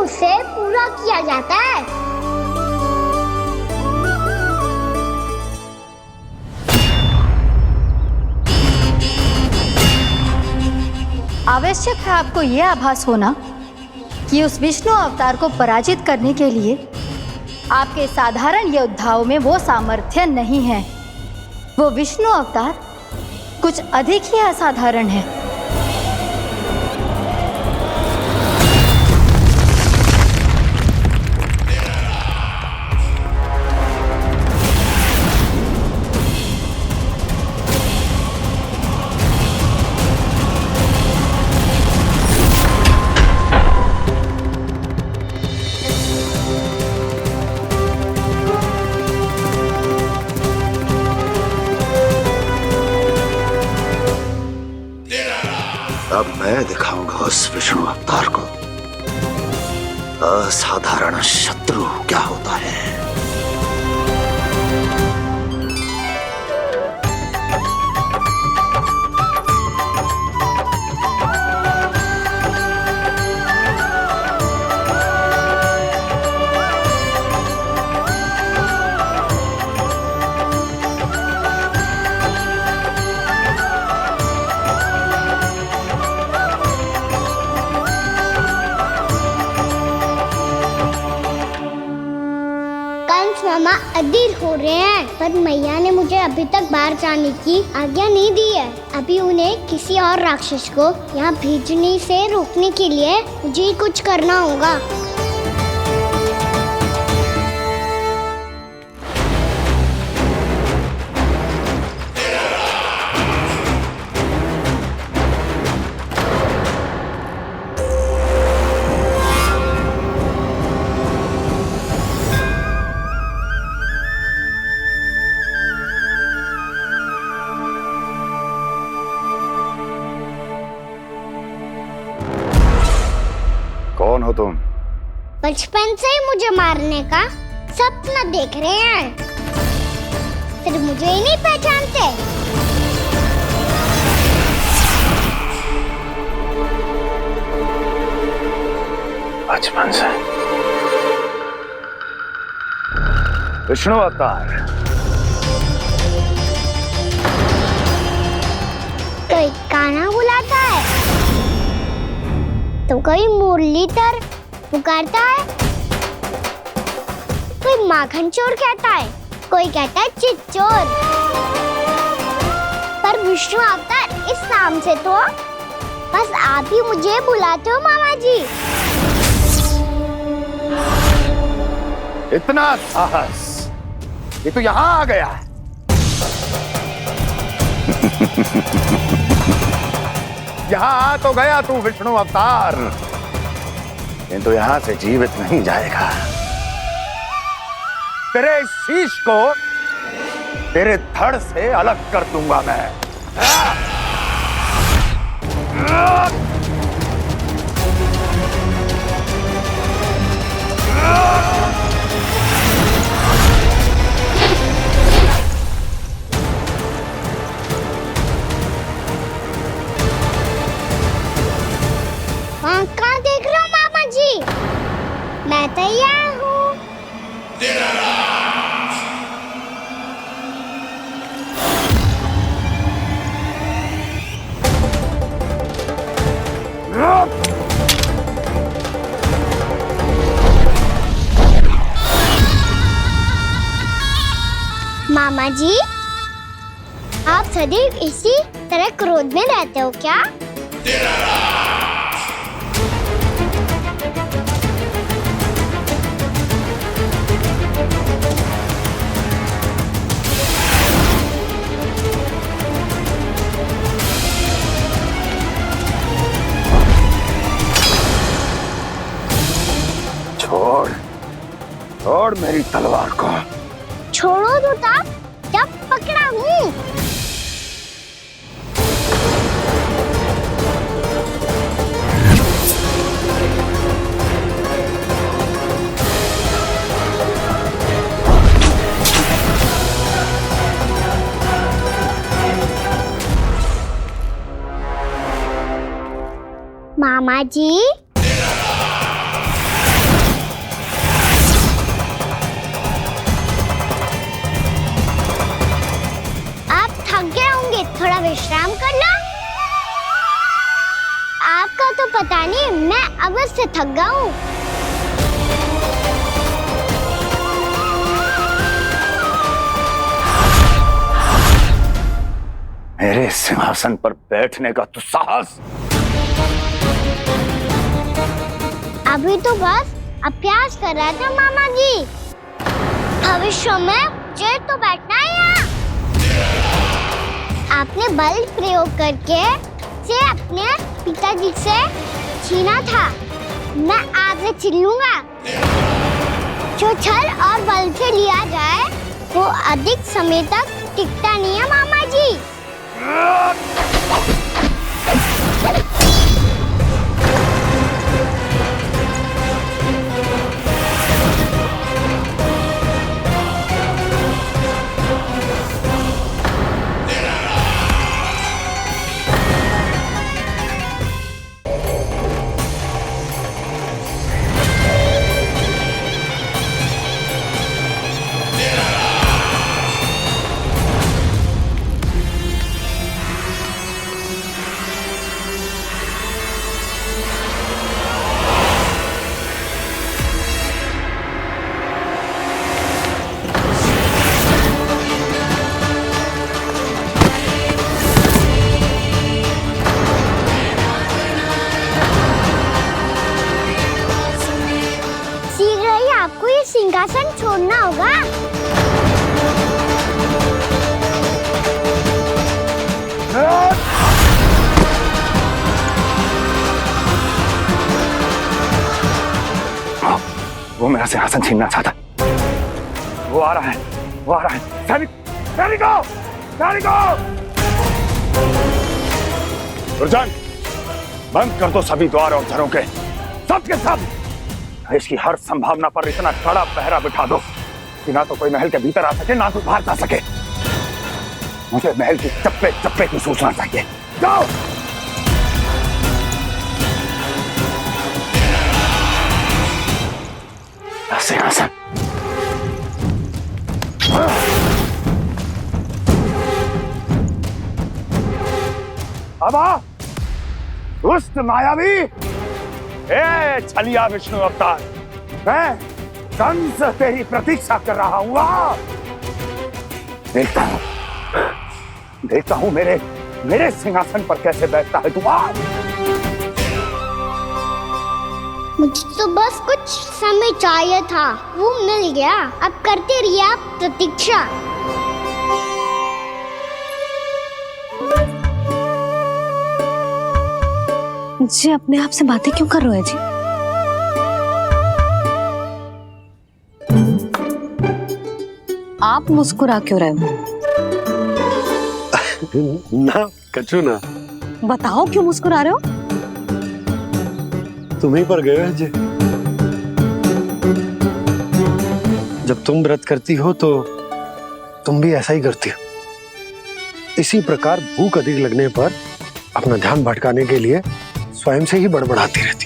उससे पूरा किया जाता है। आवश्यक है आपको यह आभास होना कि उस विष्णु अवतार को पराजित करने के लिए आपके साधारण योद्धाओं में वो सामर्थ्य नहीं है। वो विष्णु अवतार कुछ अधिक ही असाधारण है। अब मैं दिखाऊंगा उस विष्णु अवतार को असाधारण शत्रु क्या होता है। मामा अधीर हो रहे हैं, पर मैया ने मुझे अभी तक बाहर जाने की आज्ञा नहीं दी है। अभी उन्हें किसी और राक्षस को यहाँ भेजने से रोकने के लिए मुझे ही कुछ करना होगा। कौन हो तुम? बचपन से ही मुझे मारने का सपना देख रहे हैं, फिर मुझे ही नहीं पहचानते। बचपन से विष्णु अवतार। कोई गाना बुलाता है तो कोई मुरलीधर पुकारता है, कोई माखन चोर कहता है, कोई कहता है चिच्चोर। पर विष्णु अवतार इस नाम से तो बस आप ही मुझे बुलाते हो मामा जी। इतना साहस, ये तो यहाँ आ गया है। यहाँ आ तो गया तू विष्णु अवतार, किंतु यहाँ से जीवित नहीं जाएगा। तेरे इस शीश को तेरे धड़ से अलग कर दूंगा मैं। कहाँ देख रहे हो मामा जी? मैं तैयार हूँ। मामा जी, आप सदैव इसी तरह क्रोध में रहते हो क्या? छोड़, छोड़ मेरी तलवार को। छोड़ो तो तब जब पकड़ा हूँ। मामा जी, अब से थक गया हूँ। मेरे सिंहासन पर बैठने का तो साहस। अभी तो बस अभ्यास कर रहा था मामा जी। भविष्य में मुझे तो बैठना है यहाँ। आपने बल प्रयोग करके से अपने पिताजी से छीना था। मैं आज से छीन लूंगा। जो छल और बल से लिया जाए वो अधिक समय तक टिकता नहीं है मामा जी। आपको ये सिंहासन छोड़ना होगा। वो मेरा सिंहासन छीनना चाहता। वो आ रहा है, वो आ रहा है। सैनिकों, दुर्जन, बंद कर दो सभी द्वार और झरों के, सब के सब। इसकी हर संभावना पर इतना कड़ा पहरा बिठा दो कि ना तो कोई महल के भीतर आ सके, ना कोई बाहर जा सके। मुझे महल की चप्पे चप्पे की सूचना चाहिए। जाओ। सिंहासन। अब आ, दुष्ट मायावी, छलिया विष्णु अवतार, मैं कंस तेरी प्रतीक्षा कर रहा हूँ। देखता हूँ मेरे सिंहासन पर कैसे बैठता है तू। मुझे तो बस कुछ समय चाहिए था, वो मिल गया। अब करते रहिए आप प्रतीक्षा। जी अपने आप से बातें क्यों कर रहे हैं जी? आप मुस्कुरा क्यों रहे हो? ना कछु ना। बताओ क्यों मुस्कुरा रहे हो? तुम ही पर गए जी। जब तुम व्रत करती हो तो तुम भी ऐसा ही करती हो। इसी प्रकार भूख अधिक लगने पर अपना ध्यान भटकाने के लिए स्वयं से ही बड़बड़ाती रहती।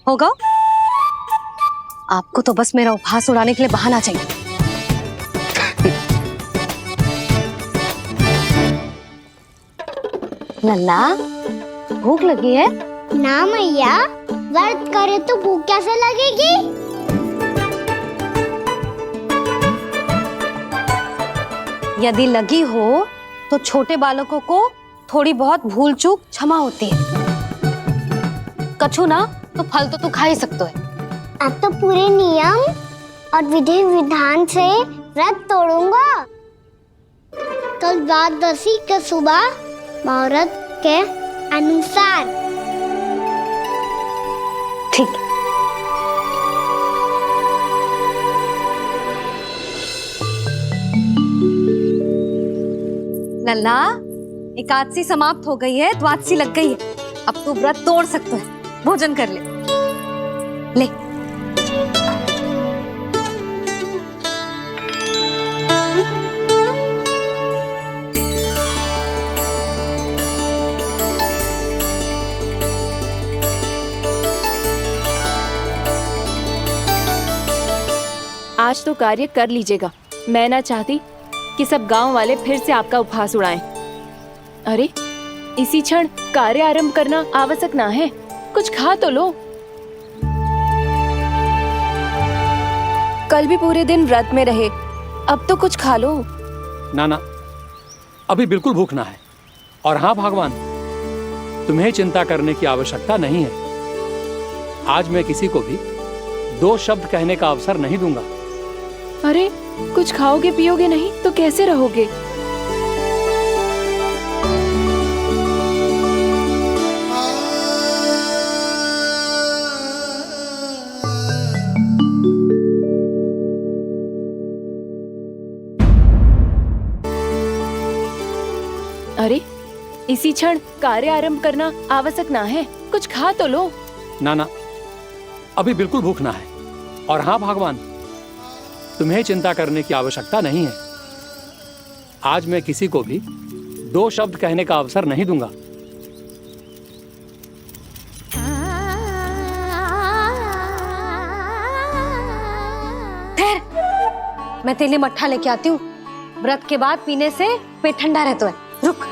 होगा। आपको तो बस मेरा उपहास उड़ाने के लिए बहाना चाहिए। नन्ना, भूख लगी है? ना मैया, व्रत करे तो भूख कैसे लगेगी? यदि लगी हो तो छोटे बालकों को थोड़ी बहुत भूल चूक क्षमा होती है। कछु ना तो फल तो तू खा ही सकते है। अब तो पूरे नियम और विधि विधान से व्रत तोड़ूंगा। कल द्वादशी के सुबह मुहूर्त के अनुसार। ठीक। लल्ला, एकादशी समाप्त हो गई है, द्वादशी लग गई है। अब तू व्रत तोड़ सकते है। भोजन कर ले। ले। आज तो कार्य कर लीजिएगा। मैं ना चाहती कि सब गांव वाले फिर से आपका उपहास उड़ाएं। अरे, इसी क्षण कार्य आरंभ करना आवश्यक ना है। कुछ खा तो लो। कल भी पूरे दिन व्रत में रहे, अब तो कुछ खा लो। ना ना, अभी बिल्कुल भूख ना है। और हाँ भगवान, तुम्हें चिंता करने की आवश्यकता नहीं है। आज मैं किसी को भी 2 शब्द कहने का अवसर नहीं दूंगा। अरे कुछ खाओगे पियोगे नहीं तो कैसे रहोगे? अरे इसी क्षण कार्य आरंभ करना आवश्यक ना है, कुछ खा तो लो। ना ना, अभी बिल्कुल भूख ना है। और हाँ भगवान, तुम्हें चिंता करने की आवश्यकता नहीं है। आज मैं किसी को भी 2 शब्द कहने का अवसर नहीं दूंगा। ठहर, मैं तेरे लिए मट्ठा लेके आती हूँ। व्रत के बाद पीने से पेट ठंडा रहता है। रुक।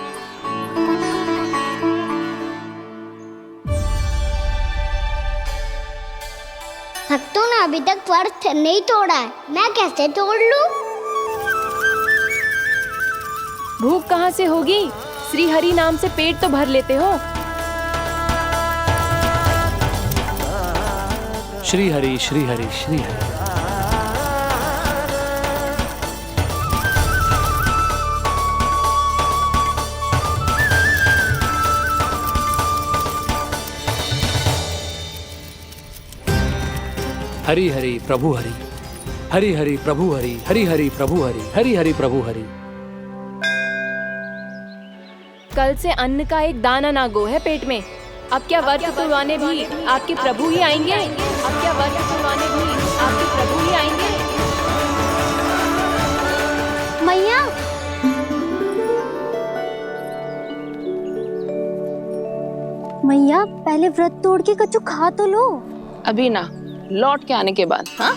भक्तों ने अभी तक व्रत नहीं तोड़ा है, मैं कैसे तोड़ लूं? भूख कहाँ से होगी? श्री हरि नाम से पेट तो भर लेते हो। श्री हरि श्री हरि श्री हरि। हरि हरि प्रभु हरि, हरि हरि प्रभु हरि, हरि हरि प्रभु हरि, हरि हरि प्रभु हरि। कल से अन्न का एक दाना ना गो है पेट में। अब क्या व्रत तुड़वाने भी आपके प्रभु ही आएंगे? अब क्या व्रत तुड़वाने भी आपके प्रभु ही आएंगे? मैया, मैया पहले व्रत तोड़ के कच्चू खा तो लो। अभी ना, लौट के आने के बाद। हाँ,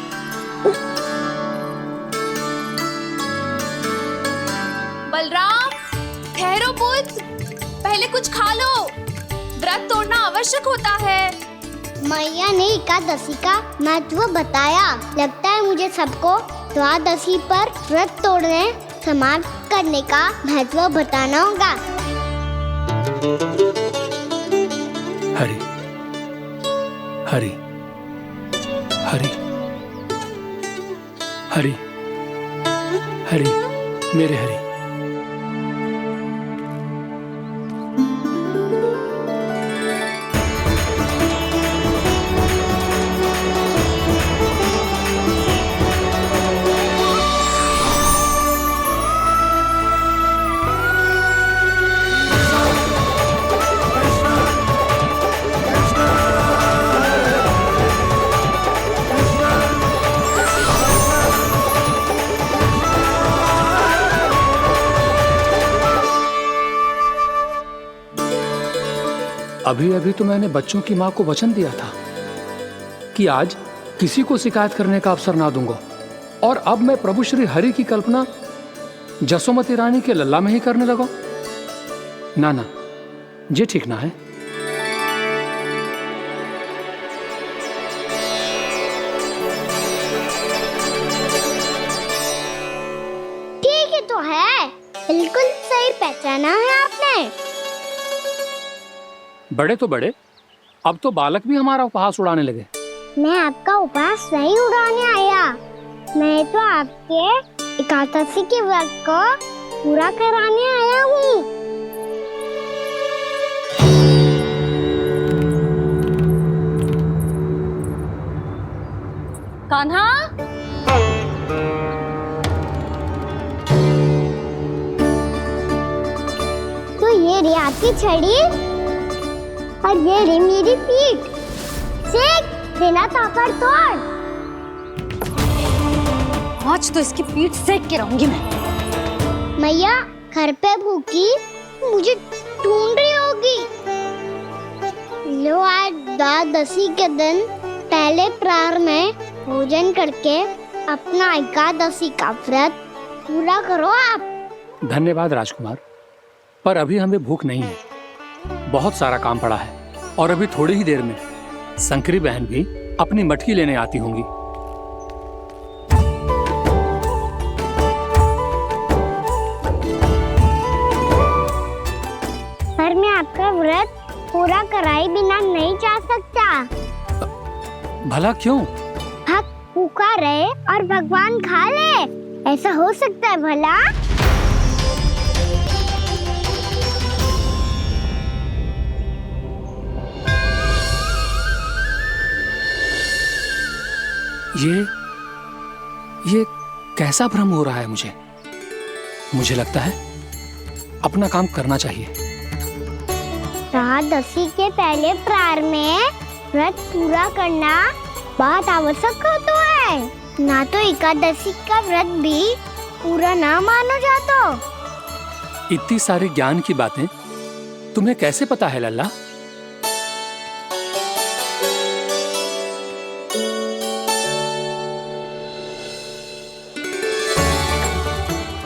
बलराम, ठहरो पुत्र, पहले कुछ खा लो। व्रत तोड़ना आवश्यक होता है। मैया ने एकादशी का महत्व बताया। लगता है मुझे सबको द्वादशी पर व्रत तोड़ने समाप्त करने का महत्व बताना होगा। हरि हरि हरि हरि हरि, मेरे हरि। अभी अभी तो मैंने बच्चों की माँ को वचन दिया था कि आज किसी को शिकायत करने का अवसर ना दूंगा, और अब मैं प्रभु श्री हरि की कल्पना जसोमती रानी के लल्ला में ही करने लगा। ना ना, ये ठीक ना है। ठीक है तो है, बिल्कुल सही पहचाना है आपने। बड़े तो बड़े, अब तो बालक भी हमारा उपहास उड़ाने लगे। मैं आपका उपहास नहीं उड़ाने आया, मैं तो आपके एकादशी के व्रत को पूरा कराने आया हूँ। कान्हा, तो ये रे आपकी छड़ी और ये रे मेरी पीठ। सेक बिना ताकत तोड़। आज तो इसकी पीठ सेक के रहूंगी मैं। मैया घर पे भूखी मुझे ढूंढ रही होगी। लो, आज द्वादशी के दिन पहले प्रहर में भोजन करके अपना एकादशी का व्रत पूरा करो आप। धन्यवाद राजकुमार, पर अभी हमें भूख नहीं है। बहुत सारा काम पड़ा है। और अभी थोड़ी ही देर में शंकरी बहन भी अपनी मटकी लेने आती होंगी। पर मैं आपका व्रत पूरा कराए बिना नहीं जा सकता। भला क्यों? भक्त भूखा रहे और भगवान खा ले, ऐसा हो सकता है भला? ये कैसा भ्रम हो रहा है मुझे लगता है अपना काम करना चाहिए। एकादशी के पहले प्रार में व्रत पूरा करना बहुत आवश्यक होता है, ना तो एकादशी का व्रत भी पूरा ना मानो जातो। इतनी सारी ज्ञान की बातें तुम्हें कैसे पता है लल्ला?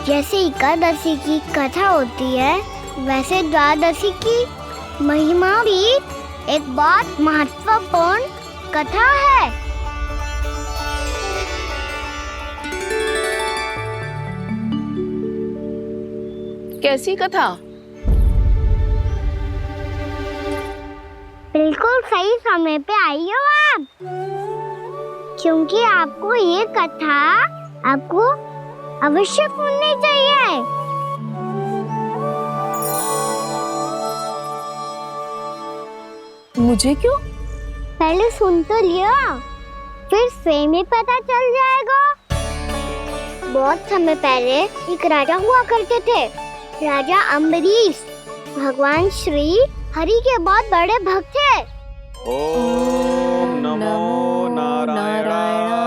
जैसे एकादशी की कथा होती है, वैसे द्वादशी की महिमा भी एक बहुत महत्वपूर्ण कथा है। कैसी कथा? बिल्कुल सही समय पे आई हो आप, क्योंकि आपको ये कथा आपको अवश्य सुननी चाहिए। मुझे क्यों? पहले सुन तो लियो, फिर स्वयं ही पता चल जाएगा। बहुत समय पहले एक राजा हुआ करते थे, राजा अम्बरीश। भगवान श्री हरि के बहुत बड़े भक्त थे। ओम नमो नारायणाय।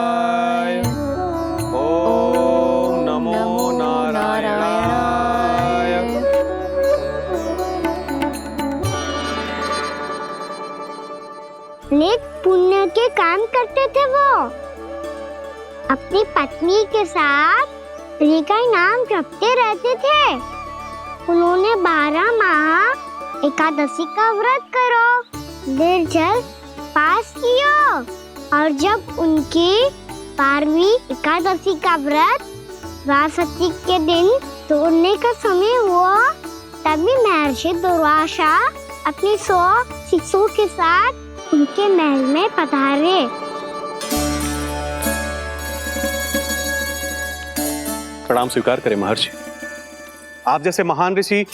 ओम नमो नारायणाय। नेक पुण्य के काम करते थे वो। अपनी पत्नी के साथ श्री का नाम जपते रहते थे। उन्होंने 12 माह एकादशी का व्रत करो, निर्जल पास किया, और जब उनकी 12वीं एकादशी का व्रत द्वादशी के दिन तोड़ने का समय हुआ, तभी महर्षि दुर्वासा अपने 100 शिष्यों के साथ उनके महल में पधारे। प्रणाम स्वीकार करें महर्षि। आप जैसे महान ऋषि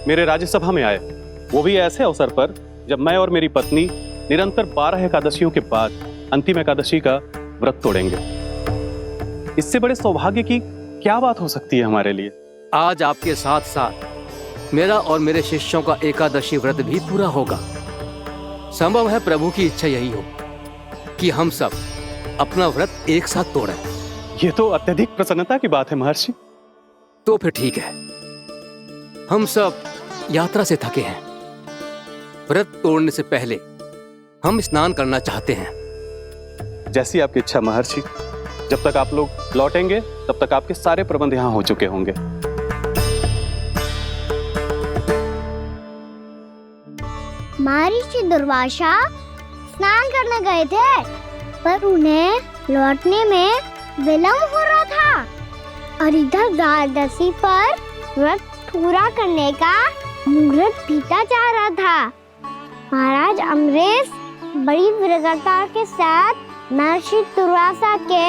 मेरे राज्यसभा में आए, वो भी ऐसे अवसर पर जब मैं और मेरी पत्नी निरंतर 12 एकादशियों के बाद अंतिम एकादशी का व्रत तोड़ेंगे। इससे बड़े सौभाग्य की क्या बात हो सकती है हमारे लिए? आज आपके साथ साथ मेरा और मेरे शिष्यों का एकादशी व्रत भी पूरा होगा। संभव है प्रभु की इच्छा यही हो कि हम सब अपना व्रत एक साथ तोड़ें। ये तो अत्यधिक प्रसन्नता की बात है महर्षि। तो फिर ठीक है, हम सब यात्रा से थके हैं। व्रत तोड़ने से पहले हम स्नान करना चाहते हैं। जैसी आपकी इच्छा महर्षि। जब तक आप लोग लौटेंगे तब तक आपके सारे प्रबंध यहाँ हो चुके होंगे। महर्षि दुर्वासा स्नान करने गए थे, पर उन्हें लौटने में विलंब हो रहा था, और इधर द्वादशी पर व्रत पूरा करने का मुहूर्त बीता जा रहा था। महाराज अम्बरीश बड़ी विरक्ता के साथ महर्षि दुर्वासा के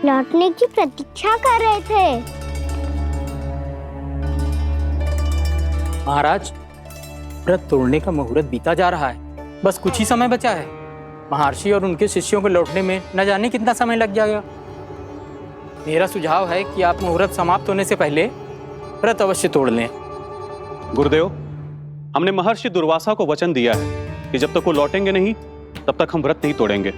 लौटने की प्रतीक्षा कर रहे थे। महाराज, व्रत तोड़ने का मुहूर्त बीता जा रहा है, बस कुछ ही समय बचा है। महर्षि और उनके शिष्यों को लौटने में न जाने कितना समय लग जाएगा। मेरा सुझाव है कि आप मुहूर्त समाप्त होने से पहले व्रत अवश्य तोड़ लें। गुरुदेव, हमने महर्षि दुर्वासा को वचन दिया है कि जब तक वो लौटेंगे नहीं तब तक हम व्रत नहीं तोड़ेंगे।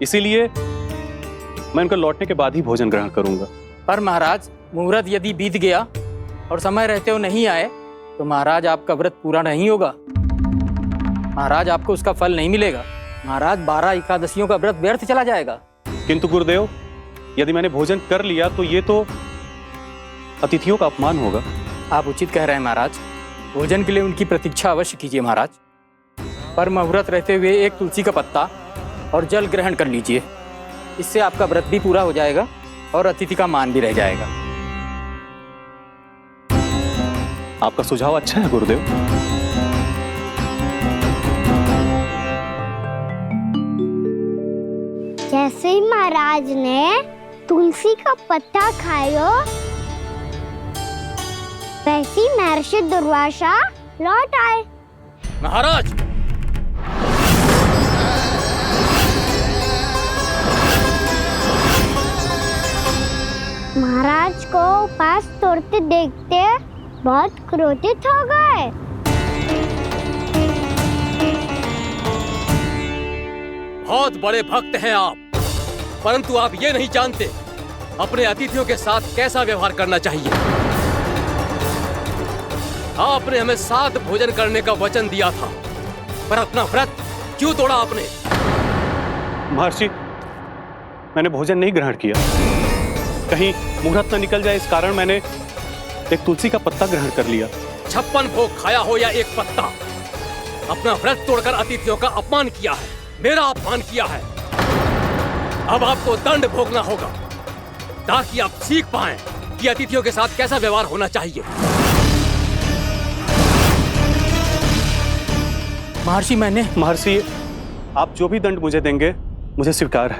इसीलिए मैं उनके लौटने के बाद ही भोजन ग्रहण करूंगा। पर महाराज, मुहूर्त यदि बीत गया और समय रहते हो नहीं आए तो महाराज आपका व्रत पूरा नहीं होगा। महाराज, आपको उसका फल नहीं मिलेगा। महाराज, 12 एकादशियों का व्रत व्यर्थ चला जाएगा। किंतु गुरुदेव, यदि मैंने भोजन कर लिया तो ये तो अतिथियों का अपमान होगा। आप उचित कह रहे हैं महाराज। भोजन के लिए उनकी प्रतीक्षा अवश्य कीजिए महाराज। पर मुहूर्त रहते हुए एक तुलसी का पत्ता और जल ग्रहण कर लीजिए। इससे आपका व्रत भी पूरा हो जाएगा और अतिथि का मान भी रह जाएगा। आपका सुझाव अच्छा है गुरुदेव। जैसे ही महाराज ने तुलसी का पत्ता खाया, वैसे ही महर्षि दुर्वासा लौट आए। महाराज, महाराज को उपास तोड़ते देखते बहुत क्रोधित हो गए। बहुत बड़े भक्त हैं आप, परंतु आप ये नहीं जानते अपने अतिथियों के साथ कैसा व्यवहार करना चाहिए। आपने हमें साथ भोजन करने का वचन दिया था, पर अपना व्रत क्यों तोड़ा आपने? महर्षि, मैंने भोजन नहीं ग्रहण किया। कहीं मुहूर्त न निकल जाए इस कारण मैंने एक तुलसी का पत्ता ग्रहण कर लिया। 56 भोग खाया हो या एक पत्ता, अपना व्रत तोड़कर अतिथियों का अपमान किया है, मेरा अपमान किया है। अब आपको दंड भोगना होगा ताकि आप सीख पाएं कि अतिथियों के साथ कैसा व्यवहार होना चाहिए। महर्षि, आप जो भी दंड मुझे देंगे मुझे स्वीकार है,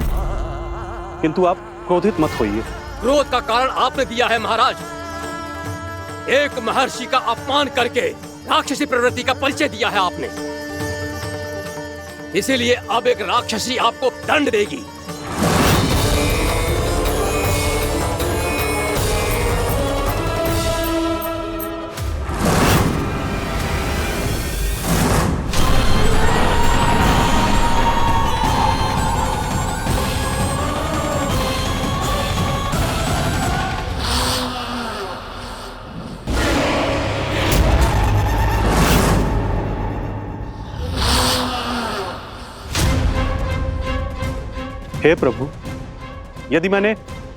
किंतु आप क्रोधित मत होइए। क्रोध का कारण आपने दिया है महाराज। एक महर्षि का अपमान करके राक्षसी प्रवृत्ति का परिचय दिया है आपने, इसीलिए अब एक राक्षसी आपको दंड देगी। हे प्रभु, यदि मैंने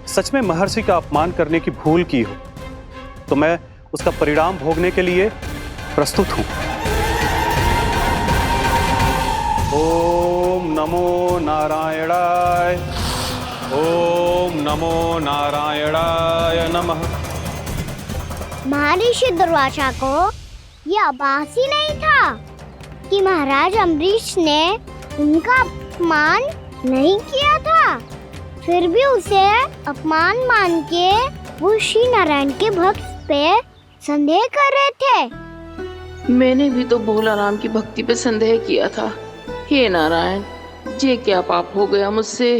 सच में महर्षि का अपमान करने की भूल की हो तो मैं उसका परिणाम भोगने के लिए प्रस्तुत हूं। ओम नमो नारायणाय, ओम नमो नारायणाय नमः। महर्षि दुर्वासा को यह आभास ही नहीं था कि महाराज अम्बरीश ने उनका अपमान नहीं किया था। फिर भी उसे अपमान मान के वो श्री नारायण के भक्त पे संदेह कर रहे थे। मैंने भी तो भोला राम की भक्ति पे संदेह किया था। हे नारायण, ये क्या पाप हो गया मुझसे?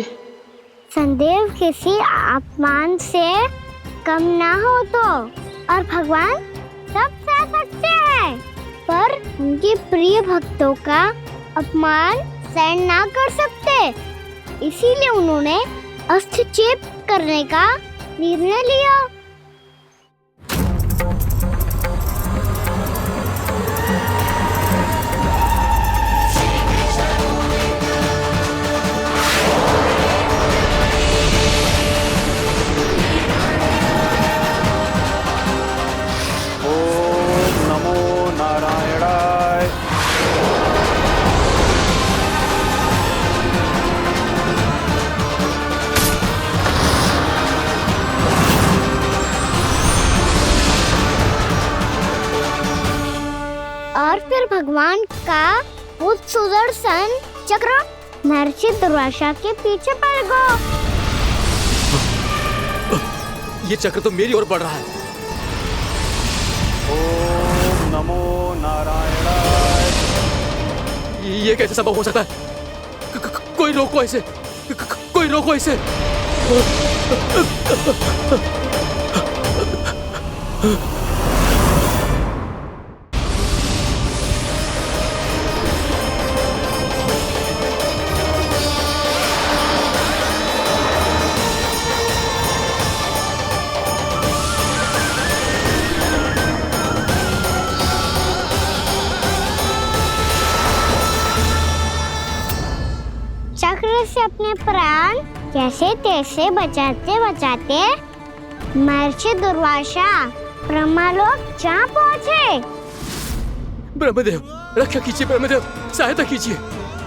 संदेह किसी अपमान से कम ना हो तो, और भगवान सब सह सकते हैं, पर उनके प्रिय भक्तों का अपमान सहन ना कर सकते। इसीलिए उन्होंने हस्तक्षेप करने का निर्णय लिया। ओम नमो नारायणाय। और फिर भगवान का वो सुदर्शन चक्र महर्षि दुर्वासा के पीछे पड़ गया। ये चक्र तो मेरी ओर बढ़ रहा है। ओम नमो नारायणाय। ये कैसे संभव हो सकता है? कोई रोको इसे, कोई रोको इसे। चक्र से अपने प्राण कैसे तैसे बचाते बचाते महर्षि दुर्वासा ब्रह्मलोक जहाँ पहुँचे। ब्रह्मदेव, रक्षा कीजिए ब्रह्मदेव, सहायता कीजिए,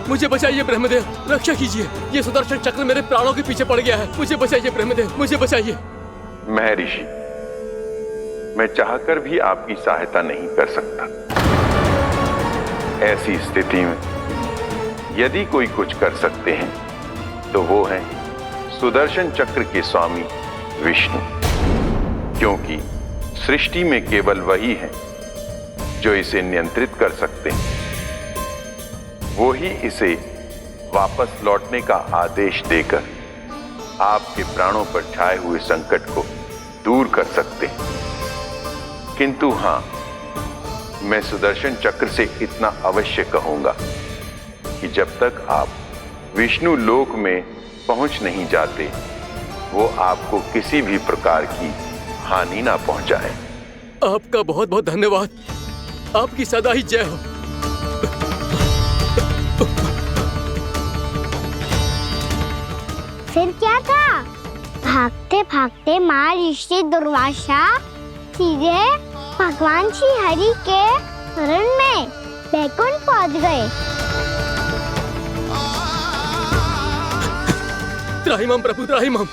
मुझे बचाइए ब्रह्मदेव, रक्षा कीजिए। ये सुदर्शन चक्र मेरे प्राणों के पीछे पड़ गया है, मुझे बचाइए ब्रह्मदेव, मुझे बचाइए। महर्षि, मैं चाहकर भी आपकी सहायता नहीं कर सकता। ऐसी स्थिति में यदि कोई कुछ कर सकते हैं तो वो हैं सुदर्शन चक्र के स्वामी विष्णु, क्योंकि सृष्टि में केवल वही है जो इसे नियंत्रित कर सकते हैं। वो ही इसे वापस लौटने का आदेश देकर आपके प्राणों पर छाए हुए संकट को दूर कर सकते हैं। किंतु हां, मैं सुदर्शन चक्र से इतना अवश्य कहूंगा कि जब तक आप विष्णु लोक में पहुंच नहीं जाते, वो आपको किसी भी प्रकार की हानि ना पहुंचाए। आपका बहुत बहुत धन्यवाद, आपकी सदा ही जय हो। फिर क्या था? भागते भागते महर्षि दुर्वासा सीधे भगवान श्री हरि के शरण में बैकुंठ पहुंच गए। त्राहिमाम प्रभु, त्राहिमाम,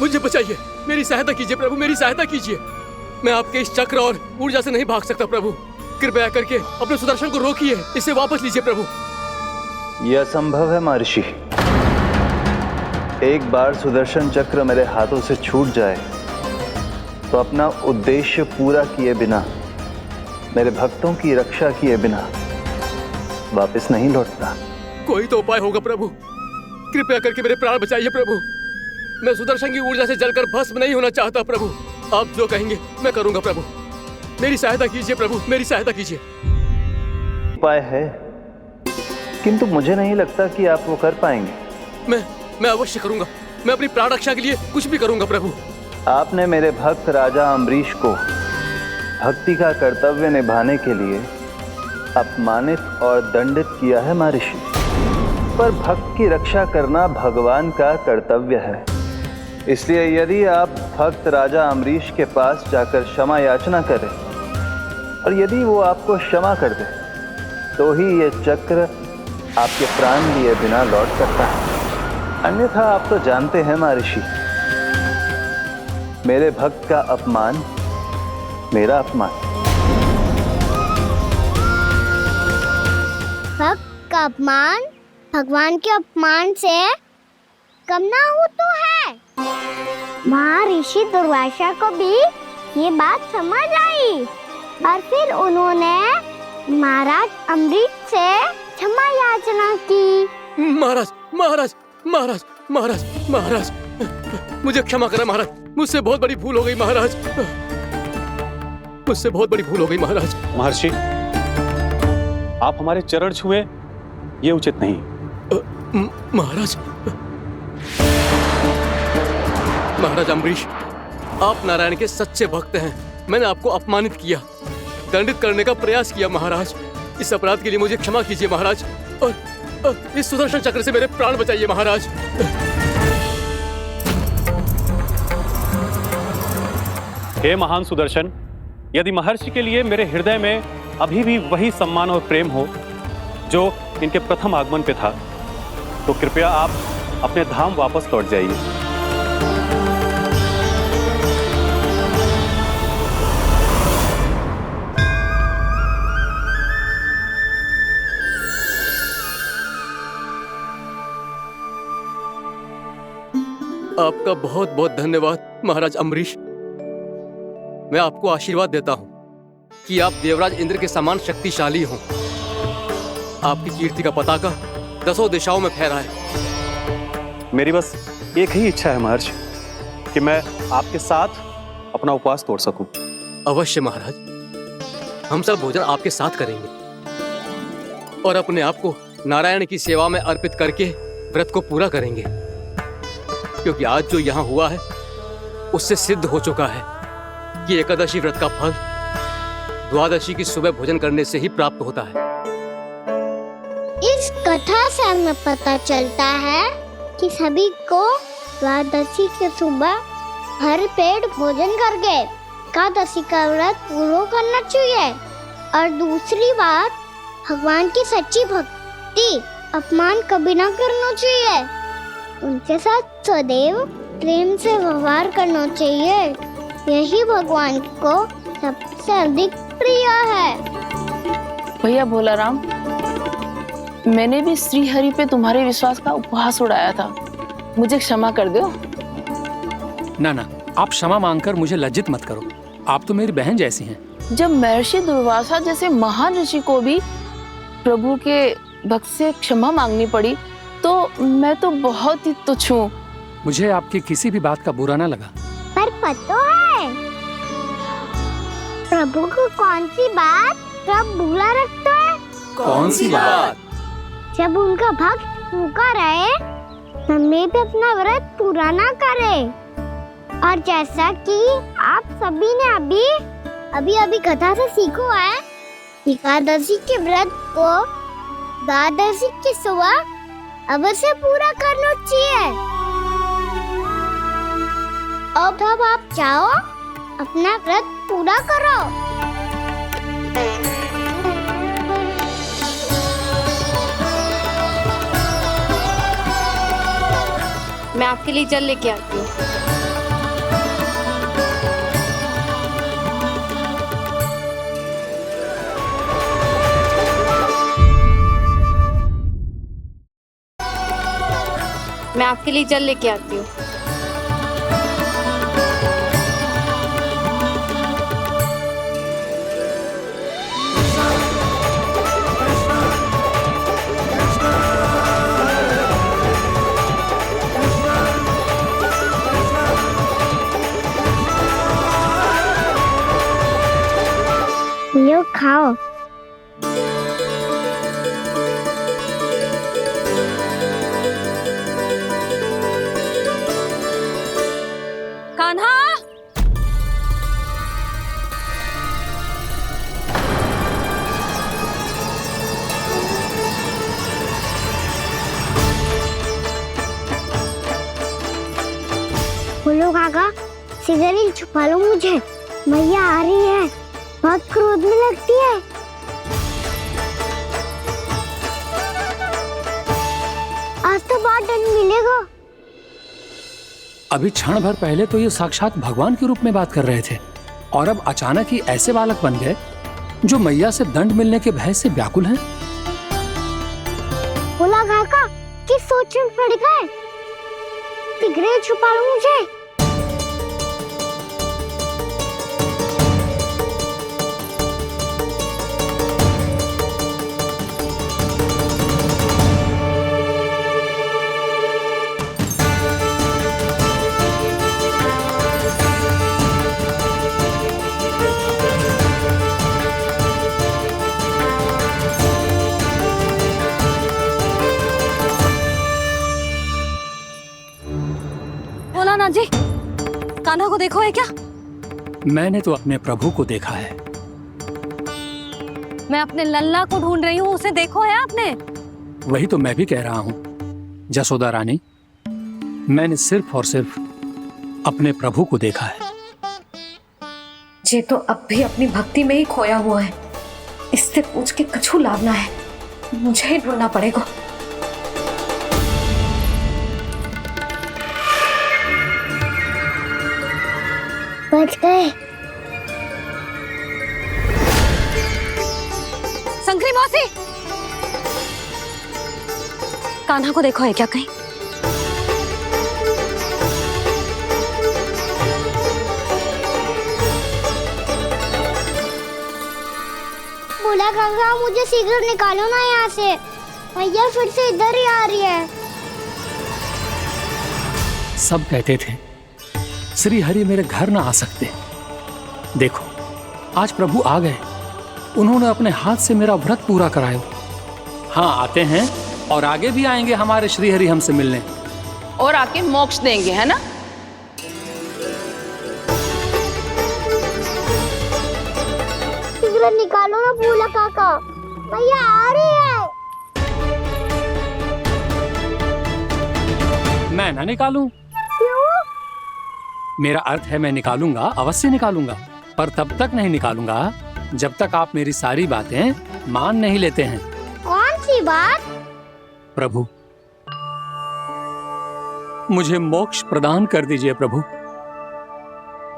मुझे बचाइए, मेरी सहायता कीजिए प्रभु, मेरी सहायता कीजिए। मैं आपके इस चक्र और ऊर्जा से नहीं भाग सकता प्रभु, कृपया करके अपने सुदर्शन को रोकिए, इसे वापस लीजिए प्रभु। यह असंभव है महर्षि। एक बार सुदर्शन चक्र मेरे हाथों से छूट जाए तो अपना उद्देश्य पूरा किए बिना, मेरे भक्तों की रक्षा किए बिना वापस नहीं लौटता। कोई तो उपाय होगा प्रभु, कृपया करके मेरे प्राण बचाइए प्रभु। मैं सुदर्शन की ऊर्जा से जलकर भस्म नहीं होना चाहता प्रभु। आप जो कहेंगे मैं करूंगा प्रभु, मेरी सहायता कीजिए प्रभु, मेरी सहायता कीजिए। उपाय है, किंतु मुझे नहीं लगता कि आप वो कर पाएंगे। मैं अवश्य करूंगा, मैं अपनी प्राण रक्षा के लिए कुछ भी करूंगा प्रभु। आपने मेरे भक्त राजा अम्बरीश को भक्ति का कर्तव्य निभाने के लिए अपमानित और दंडित किया है महर्षि, पर भक्त की रक्षा करना भगवान का कर्तव्य है। इसलिए यदि आप भक्त राजा अम्बरीश के पास जाकर क्षमा याचना करें और यदि वो आपको क्षमा कर दे तो ही ये चक्र आपके प्राण लिए बिना लौट सकता है। अन्यथा आप तो जानते हैं महर्षि, मेरे भक्त का अपमान मेरा अपमान। भक्त का अपमान भगवान के अपमान से कम ना हो तो है। महर्षि दुर्वासा को भी ये बात समझ आई और फिर उन्होंने महाराज अम्बरीश से क्षमा याचना की। महाराज महाराज महाराज महाराज महाराज, मुझे क्षमा करें महाराज, मुझसे बहुत बड़ी भूल हो गई महाराज, मुझसे बहुत बड़ी भूल हो गई महाराज। महर्षि, आप हमारे चरण छुए ये उचित नहीं। महाराज, महाराज अम्बरीश, आप नारायण के सच्चे भक्त हैं। मैंने आपको अपमानित किया, दंडित करने का प्रयास किया महाराज। इस अपराध के लिए मुझे क्षमा कीजिए महाराज, और इस सुदर्शन चक्र से मेरे प्राण बचाइए महाराज। हे महान सुदर्शन, यदि महर्षि के लिए मेरे हृदय में अभी भी वही सम्मान और प्रेम हो जो इनके प्रथम आगमन पे था, तो कृपया आप अपने धाम वापस लौट जाइए। आपका बहुत बहुत धन्यवाद महाराज अम्बरीश। मैं आपको आशीर्वाद देता हूं कि आप देवराज इंद्र के समान शक्तिशाली हों। आपकी कीर्ति का पताका दसों दिशाओं में फहराए। मेरी बस एक ही इच्छा है महर्षि, कि मैं आपके साथ अपना उपवास तोड़ सकूं। अवश्य महाराज, हम सब भोजन आपके साथ करेंगे और अपने आप को नारायण की सेवा में अर्पित करके व्रत को पूरा करेंगे, क्योंकि आज जो यहाँ हुआ है उससे सिद्ध हो चुका है कि एकादशी व्रत का फल द्वादशी की सुबह भोजन करने से ही प्राप्त होता है। इस कथा से हमें पता चलता है कि सभी को द्वादशी के सुबह भर पेट भोजन करके एकादशी का व्रत पूरा करना चाहिए। और दूसरी बात, भगवान की सच्ची भक्ति अपमान कभी ना करना चाहिए। उनके साथ सदैव प्रेम से व्यवहार करना चाहिए। यही भगवान को सबसे अधिक प्रिय है। भैया भोला राम, मैंने भी श्री हरि पे तुम्हारे विश्वास का उपहास उड़ाया था, मुझे क्षमा कर दो। ना ना, आप क्षमा मांगकर मुझे लज्जित मत करो। आप तो मेरी बहन जैसी हैं। जब महर्षि दुर्वासा जैसे महान ऋषि को भी प्रभु के भक्त से क्षमा मांगनी पड़ी, तो मैं तो बहुत ही तुच्छ हूँ। मुझे आपकी किसी भी बात का बुरा ना लगा। पर पता है प्रभु को कौन सी बात सब भूला रखता है? कौन सी बात? जब उनका भक्त भूखा रहे, हमें भी अपना व्रत पूरा ना करे। और जैसा कि आप सभी ने अभी कथा से सीखो है, एकादशी के व्रत को द्वादशी की सुबह अवश्य पूरा करना चाहिए। अब आप जाओ, अपना व्रत पूरा करो। मैं आपके लिए जल लेके आती हूँ। मैं आपके लिए जल लेके आती हूँ। लो खाओ। कान्हा, बोलो काका, सिगरेट छुपा लो मुझे, मैया आ रही है, बहुत क्रोध में लगती है। आज तो बहुत दंड मिलेगा। अभी क्षण भर पहले तो ये साक्षात भगवान के रूप में बात कर रहे थे, और अब अचानक ही ऐसे बालक बन गए जो मैया से दंड मिलने के भय से व्याकुल हैं। बोला काका, किस सोच में पड़ गए? सिगरेट छुपा लो मुझे। भोलानाथ जी, कान्हा को देखो है क्या? मैंने तो अपने प्रभु को देखा है। मैं अपने लल्ला को ढूंढ रही हूँ, उसे देखो है आपने? वही तो मैं भी कह रहा हूँ जसोदा रानी, मैंने सिर्फ और सिर्फ अपने प्रभु को देखा है। ये तो अब भी अपनी भक्ति में ही खोया हुआ है। इससे पूछ के कछु लाना है, मुझे ही ढूंढना पड़ेगा। बच गए। संकरी मौसी, कान्हा को देखो है क्या कहीं? बोला काका, मुझे सिगरेट निकालो ना यहाँ से, भैया फिर से इधर ही आ रही है। सब कहते थे श्री हरि मेरे घर ना आ सकते। देखो आज प्रभु आ गए, उन्होंने अपने हाथ से मेरा व्रत पूरा कराया। हाँ, आते हैं और आगे भी आएंगे हमारे श्री हरि हमसे मिलने, और आके मोक्ष देंगे, है ना? सिगरेट निकालो ना बोला काका, भैया आ रही है। मैं ना निकालूं? क्यों? मेरा अर्थ है मैं निकालूंगा, अवश्य निकालूंगा, पर तब तक नहीं निकालूंगा जब तक आप मेरी सारी बातें मान नहीं लेते हैं। कौन सी बात? प्रभु, मुझे मोक्ष प्रदान कर दीजिए प्रभु।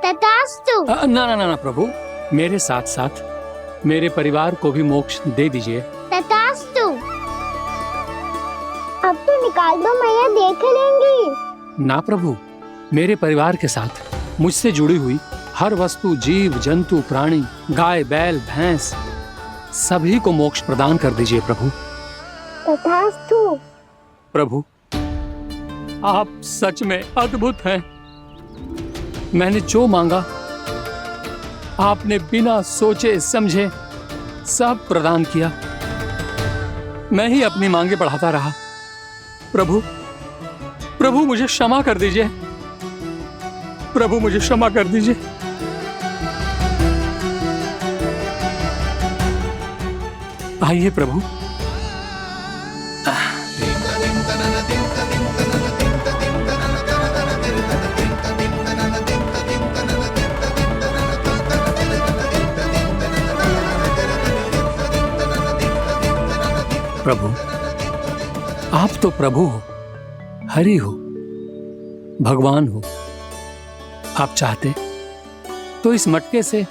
तथास्तु। ना ना ना ना प्रभु, मेरे साथ साथ मेरे परिवार को भी मोक्ष दे दीजिए। तथास्तु। अब तो निकाल दो, मैया देख लेंगी। ना प्रभु, मेरे परिवार के साथ मुझसे जुड़ी हुई हर वस्तु, जीव जंतु, प्राणी, गाय बैल भैंस, सभी को मोक्ष प्रदान कर दीजिए प्रभु। तथास्तु। प्रभु, आप सच में अद्भुत हैं। मैंने जो मांगा आपने बिना सोचे समझे सब प्रदान किया। मैं ही अपनी मांगे बढ़ाता रहा। प्रभु, प्रभु मुझे क्षमा कर दीजिए। प्रभु मुझे क्षमा कर दीजिए। आइए प्रभु। प्रभु, आप तो प्रभु हो, हरि हो, भगवान हो। आप चाहते तो इस मटके से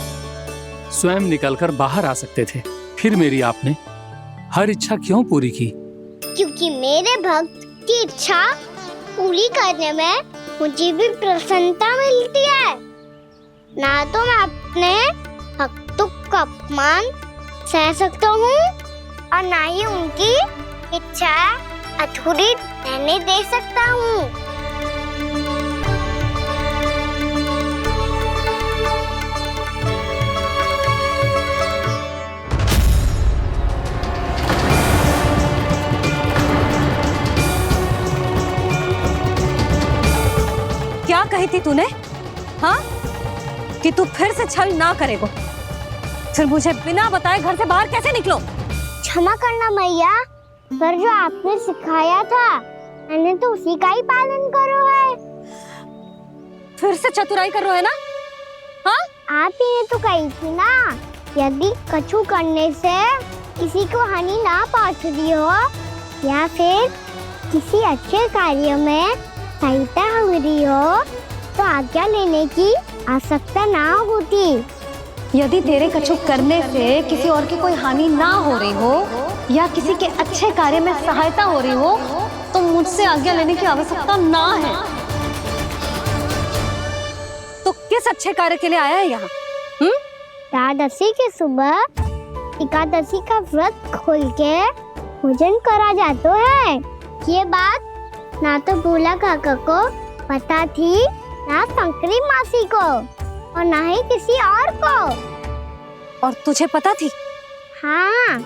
स्वयं निकलकर बाहर आ सकते थे, फिर मेरी आपने हर इच्छा क्यों पूरी की? क्योंकि मेरे भक्त की इच्छा पूरी करने में मुझे भी प्रसन्नता मिलती है। ना तो मैं अपने भक्तों का अपमान सह सकता हूँ और ना ही उनकी इच्छा अधूरी रहने दे सकता हूँ। क्या कही थी तूने? हाँ, कि तू फिर से छल ना करेगा। फिर मुझे बिना बताए घर से बाहर कैसे निकलो? क्षमा करना मैया, पर जो आपने सिखाया था मैंने तो उसी का ही पालन करो है। फिर से चतुराई कर रहे हो ना? हाँ? आप ही ने तो कही थी ना, यदि कछु करने से किसी को हानि ना पहुंच रही हो या फिर किसी अच्छे कार्य में सहायता हो रही हो तो आज्ञा लेने की आवश्यकता ना होती। यदि तेरे कछु करने से किसी और की कोई हानि ना हो रही हो या किसी के अच्छे कार्य में सहायता हो रही हो तो मुझसे आज्ञा लेने की आवश्यकता ना है। तो किस अच्छे कार्य के लिए आया है यहाँ? द्वादशी के सुबह एकादशी का व्रत खोल के भोजन करा जाता है। ये बात ना तो भोला काका को पता थी, ना शंकरी मासी को और ना ही किसी और को। और तुझे पता थी? हाँ,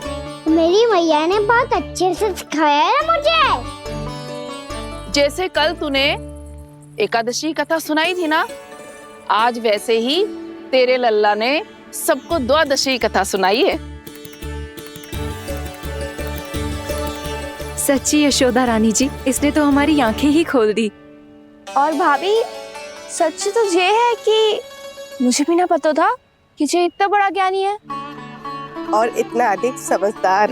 मेरी मैया ने बहुत अच्छे से सिखाया है मुझे। जैसे कल तूने एकादशी कथा सुनाई थी ना, आज वैसे ही तेरे लल्ला ने सबको द्वादशी कथा सुनाई है। सच्ची यशोदा रानी जी, इसने तो हमारी आंखें ही खोल दी। और भाभी, सच तो ये है कि मुझे भी ना पता था कि ये इतना बड़ा ज्ञानी है और इतना अधिक समझदार।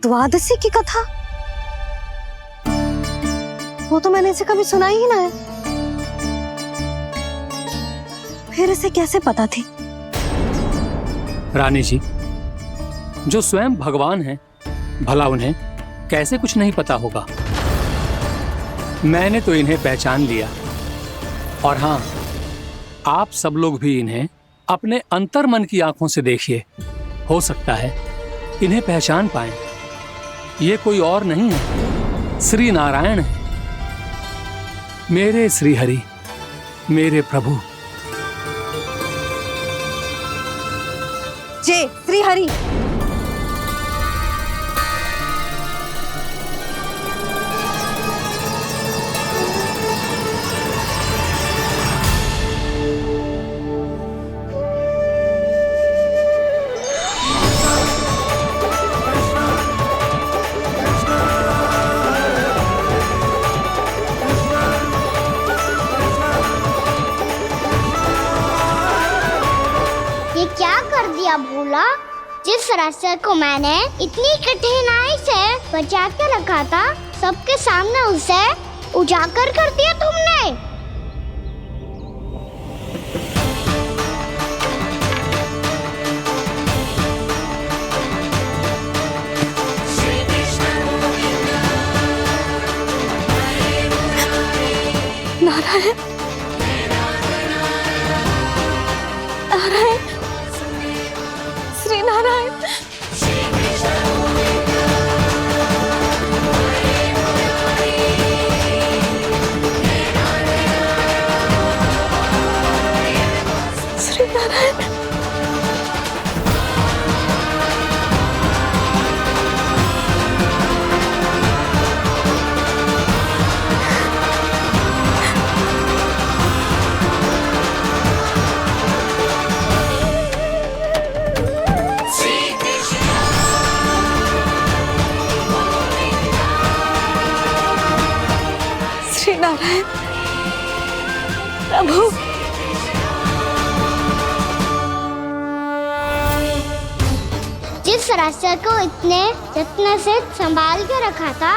द्वादशी की कथा? वो तो मैंने इसे कभी सुना ही ना है। फिर इसे कैसे पता थी? रानी जी, जो स्वयं भगवान हैं, भला उन्हें कैसे कुछ नहीं पता होगा। मैंने तो इन्हें पहचान लिया, और हाँ, आप सब लोग भी इन्हें अपने अंतर्मन की आंखों से देखिए, हो सकता है इन्हें पहचान पाएं। ये कोई और नहीं है, श्री नारायण है, मेरे श्री हरि, मेरे प्रभु। जय श्री हरि। जिस रास्ते को मैंने इतनी कठिनाई से बचा के रखा था, सबके सामने उसे उजागर कर दिया तुमने। नारायण, नारायण, श्री नारायण। श्री नारायण। श्री नारायण प्रभु। जिस रास्ते को इतने यत्न से संभाल के रखा था,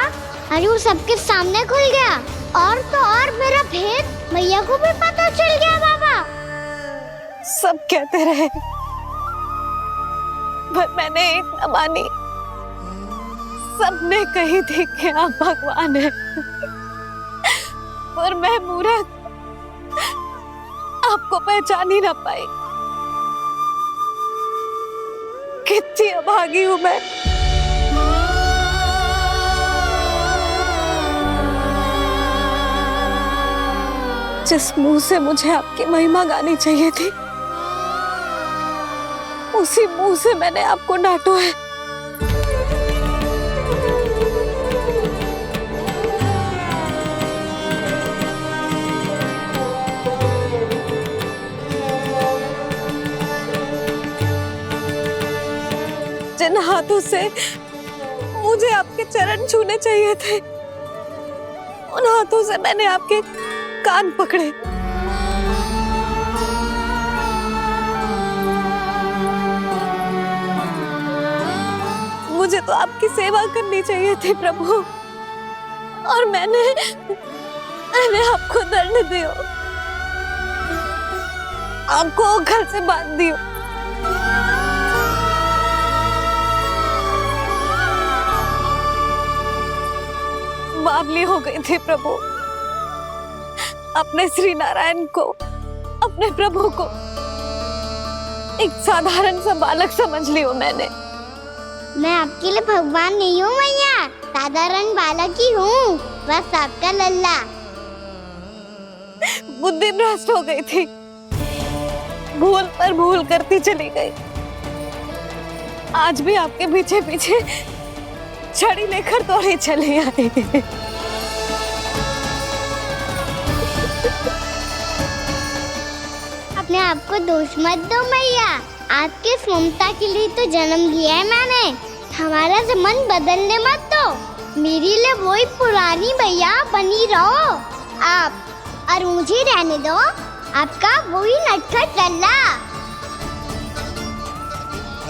आज वो सबके सामने खुल गया। और तो और मेरा भेद मैया को भी पता चल गया बाबा। सब कहते रहे पर मैंने एक न मानी। सबने कही थी कि आप भगवान हैं, पर मैं मूर्ख आपको पहचान ही ना पाई। कितनी अभागी हूं मैं। जिस मुंह से मुझे आपकी महिमा गानी चाहिए थी, उसी मुंह से मैंने आपको डांटा है। जिन हाथों से मुझे आपके चरण छूने चाहिए थे, उन हाथों से मैंने आपके कान पकड़े। मुझे तो आपकी सेवा करनी चाहिए थी प्रभु, और मैंने आपको दंड दियो, आपको घर से बांध दियो। बावली हो गई थी प्रभु। अपने श्री नारायण को, अपने प्रभु को एक साधारण सा बालक समझ लियो मैंने। मैं आपके लिए भगवान नहीं हूँ मैया, साधारण बालक ही हूँ, बस आपका लल्ला। बुद्धि भ्रष्ट हो गई थी, भूल पर भूल करती चली गई। आज भी आपके पीछे पीछे छड़ी लेकर दौड़े चले आए। अपने आप को दोष मत दो मैया, आपके ममता के लिए तो जन्म लिया है मैंने। हमारा से मन बदलने मत दो। मेरे लिए वही पुरानी मैया बनी रहो आप, और मुझे रहने दो आपका वही नटखट लल्ला।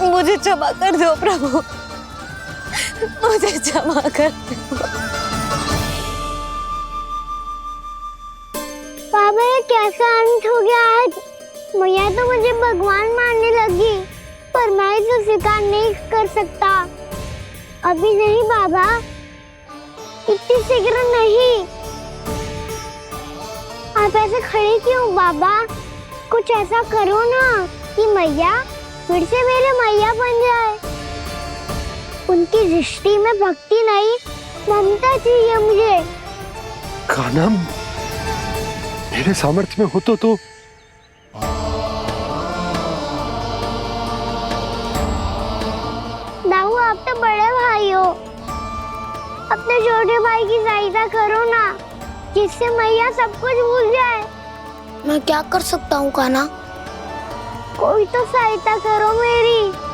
मुझे क्षमा कर दो प्रभु, मुझे क्षमा कर दो। बाबा ये कैसा अंत हो गया आज? मैया तो मुझे भगवान मानने लगी, पर मैं इसे स्वीकार नहीं कर सकता। अभी नहीं बाबा, इतनी शीघ्र नहीं। आप ऐसे खड़े क्यों बाबा? कुछ ऐसा करो ना कि मैया फिर से मेरे मैया बन जाए। उनकी दृष्टि में भक्ति नहीं, ममता चाहिए मुझे। कान्हा, मेरे सामर्थ्य में हो तो दाऊ, आप तो बड़े भाई हो, अपने छोटे भाई की सहायता करो ना, जिससे मैया सब कुछ भूल जाए। मैं क्या कर सकता हूँ कान्हा? कोई तो सहायता करो मेरी।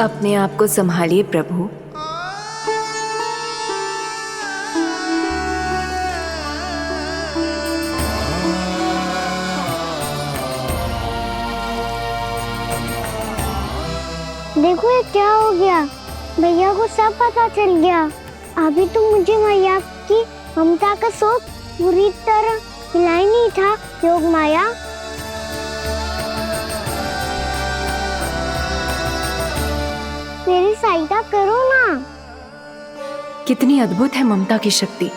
अपने आप को संभालिए प्रभु। देखो ये क्या हो गया, भैया को सब पता चल गया। अभी तो मुझे मैया की ममता का शौक पूरी तरह हिला ही नहीं था। योग माया, मेरी सहायता करो ना। कितनी अद्भुत है ममता की शक्ति।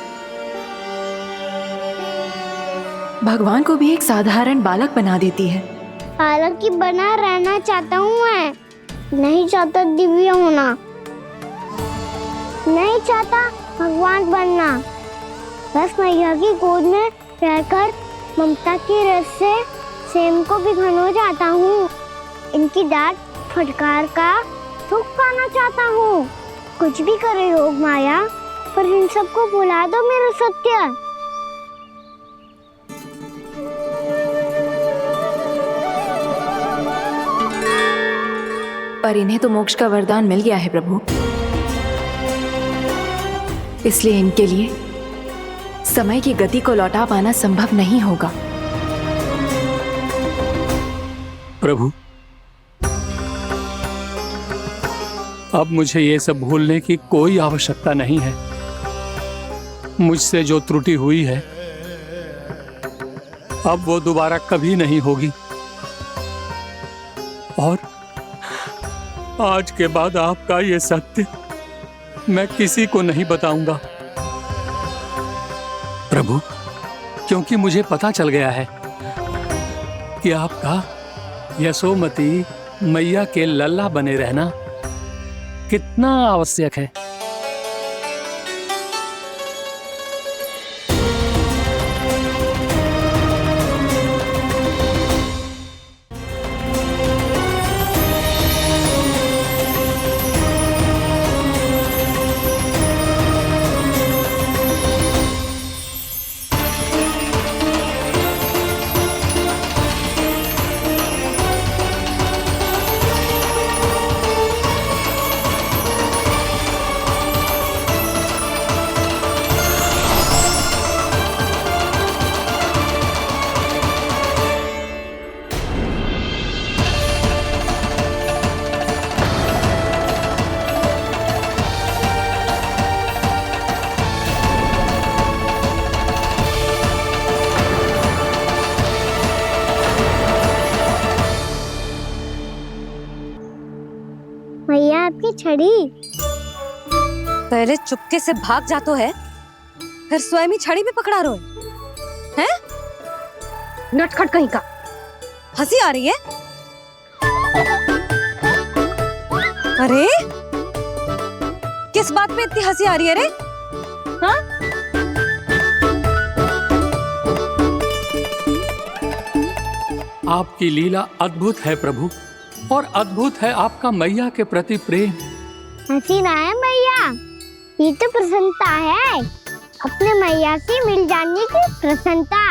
भगवान को भी एक साधारण बालक बना देती है। बालक की बना रहना चाहता हूँ मैं, नहीं चाहता दिव्य होना, नहीं चाहता भगवान बनना। बस मैया की गोद में रहकर ममता की रस से सेम को भी घन हो जाता हूँ। इनकी डांट फटकार का सुख पाना चाहता हूँ। कुछ भी करे योग माया, पर इन सबको भुला दो मेरा सत्य। पर इन्हें तो मोक्ष का वरदान मिल गया है प्रभु, इसलिए इनके लिए समय की गति को लौटा पाना संभव नहीं होगा। प्रभु, अब मुझे ये सब भूलने की कोई आवश्यकता नहीं है। मुझसे जो त्रुटि हुई है अब वो दोबारा कभी नहीं होगी, और आज के बाद आपका ये सत्य मैं किसी को नहीं बताऊंगा प्रभु, क्योंकि मुझे पता चल गया है कि आपका यशोमती मैया के लल्ला बने रहना कितना आवश्यक है। मैया आपकी छड़ी। पहले चुपके से भाग जा तो है, फिर स्वयं ही छड़ी भी पकड़ा रोए हैं? नटखट कहीं का। हंसी आ रही है? अरे किस बात पे इतनी हंसी आ रही है रे? हाँ? आपकी लीला अद्भुत है प्रभु, और अद्भुत है आपका मैया के प्रति प्रेम। हंसी ना है मैया, ये तो प्रसन्नता है, अपने मैया से मिल जाने की प्रसन्नता।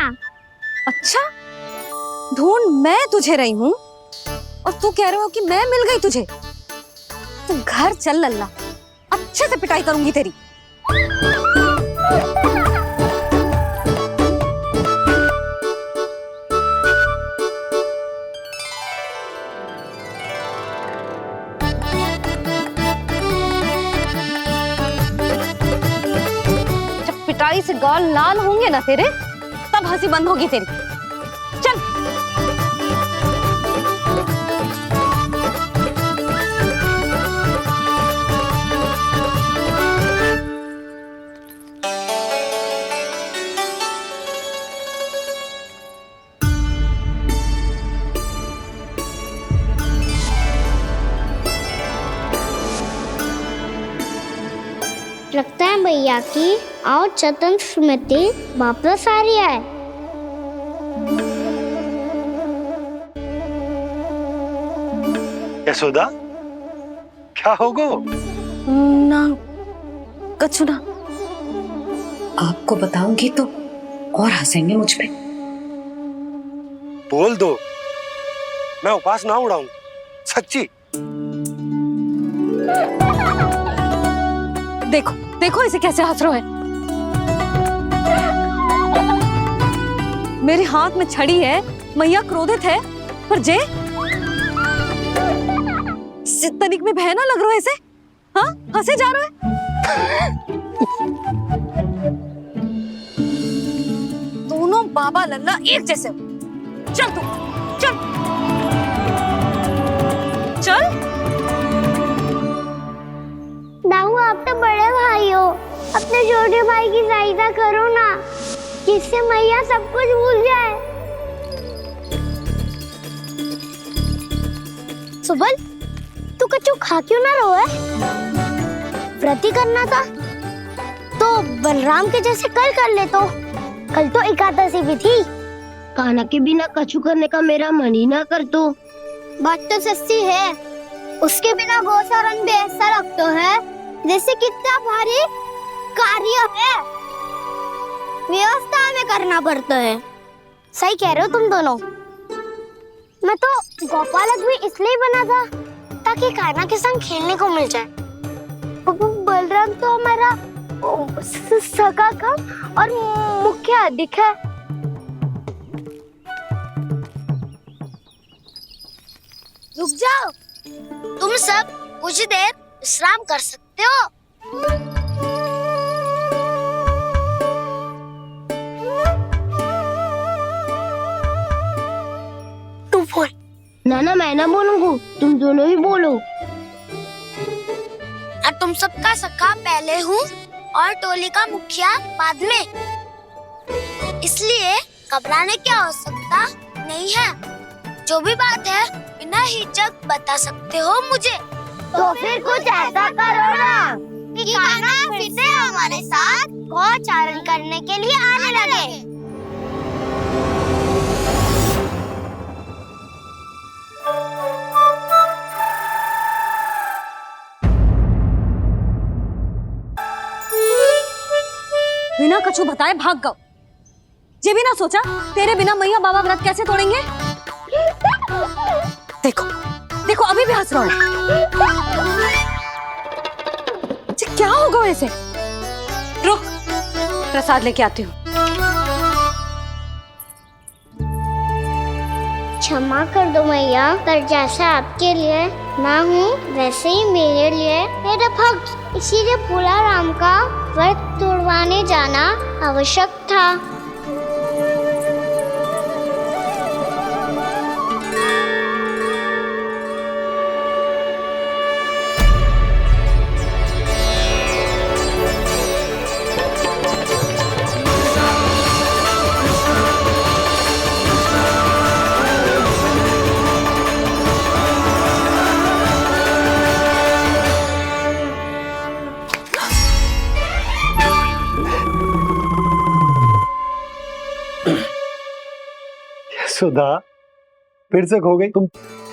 अच्छा, ढूंढ मैं तुझे रही हूँ और तू कह रहे हो कि मैं मिल गई तुझे। तू घर चल लल्ला, अच्छे से पिटाई करूंगी तेरी। पिटाई से गाल लाल होंगे ना तेरे, तब हंसी बंद होगी तेरी। चल। लगता है भैया की और चतन स्मृति वापस आ रही है। यशोदा, क्या होगो? ना कछु ना। आपको बताऊंगी तो और हंसेंगे मुझ पे। बोल दो, मैं उपास ना उड़ाऊं, सच्ची। देखो देखो इसे कैसे हंस रहा है। मेरे हाथ में छड़ी है, मैया क्रोधित है, पर जे तनिक में भय ना लग रहा है इसे। हाँ, हंसे जा रहा है। दोनों बाबा लल्ला एक जैसे हो। चल तू, चल चल। दाऊ, आप तो बड़े भाई हो, अपने छोटे भाई की सहायता करो ना, जिससे मैया सब कुछ भूल जाए। सुबल, तू कच्चू खा क्यों ना रहो है? व्रत ही करना था तो बलराम के जैसे कल कर ले। तो कल तो एकादशी भी थी। कान्हा के बिना कछु करने का मेरा मन ही ना कर। तो बात तो सच्ची है, उसके बिना गोचारण भी ऐसा लगता है जैसे कितना भारी कार्य है, व्यवस्था में करना पड़ता है। सही कह रहे हो तुम दोनों। मैं तो गोपालक भी इसलिए बना था ताकि कान्हा के संग खेलने को मिल जाए। बलराम तो हमारा सगा कम और मुख्य अधिक है। रुक जाओ, तुम सब कुछ देर विश्राम कर सकते हो। तू बोल। ना मैं ना बोलूंगा, तुम दोनों ही बोलो। और तुम सबका सखा पहले हूँ और टोली का मुखिया बाद में, इसलिए घबराने की आवश्यकता नहीं है। जो भी बात है बिना हिचक बता सकते हो मुझे। तो फिर कुछ ऐसा करो ना कि कान्हा फिर से हमारे साथ गोचारण करने के लिए आने लगे। बिना कछु बताए भाग गओ। ये भी ना सोचा तेरे बिना मैया बाबा व्रत कैसे तोड़ेंगे। देखो देखो अभी भी हंस रहा हूँ। क्या होगा ऐसे? रुक, प्रसाद लेके आती हूँ। क्षमा कर दो मैया, पर जैसा आपके लिए मैं हूँ वैसे ही मेरे लिए मेरा भक्त, इसीलिए भोला राम का व्रत तोड़वाने जाना आवश्यक था। सुधा, फिर से खो गई तुम।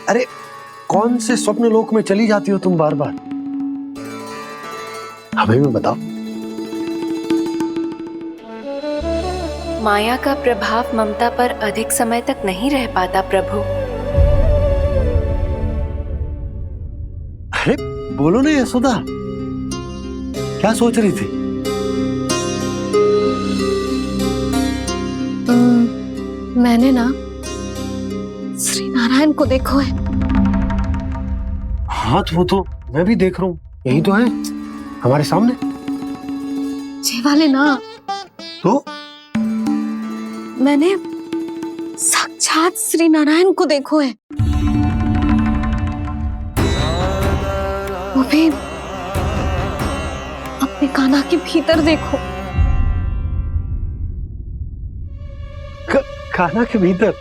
अरे कौन से स्वप्न लोक में चली जाती हो तुम बार बार? हमें भी बताओ। माया का प्रभाव ममता पर अधिक समय तक नहीं रह पाता प्रभु। अरे बोलो ना यशोदा, क्या सोच रही थी? मैंने ना श्री नारायण को देखो है। हाँ तो वो तो मैं भी देख रहा हूँ, यही तो है हमारे सामने। ये वाले ना, तो मैंने साक्षात श्री नारायण को देखो है, वो भी अपने कान्हा के भीतर देखो। कान्हा के भीतर?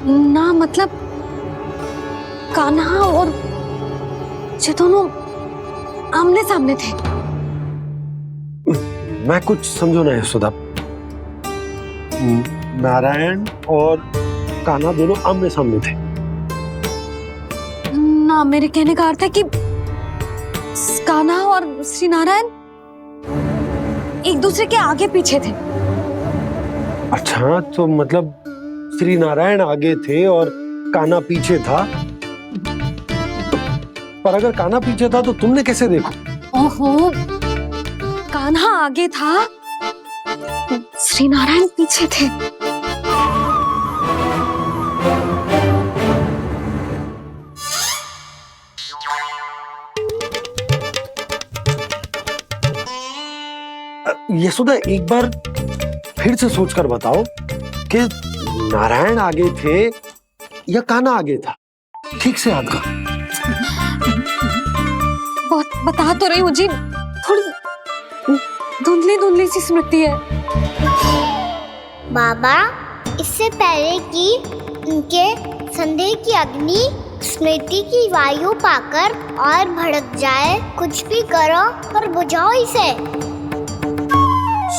ना मतलब कान्हा और ये दोनों आमने सामने थे। मैं कुछ समझो ना यशोदा। नारायण और कान्हा दोनों आमने सामने थे? ना, मेरे कहने का अर्थ है कि कान्हा और श्री नारायण एक दूसरे के आगे पीछे थे। अच्छा, तो मतलब श्री नारायण आगे थे और कान्हा पीछे था, पर अगर कान्हा पीछे था तो तुमने कैसे देखा? ओहो, कान्हा आगे था, श्री नारायण पीछे थे। यशोदा, एक बार फिर से सोचकर बताओ कि नारायण आगे थे या कान्हा आगे था? ठीक से याद कर। बहुत बता तो रही हूँ जी, थोड़ी धुंधली धुंधली सी स्मृति है। बाबा, इससे पहले कि उनके संदेह की अग्नि स्मृति की वायु पाकर और भड़क जाए, कुछ भी करो पर बुझाओ इसे।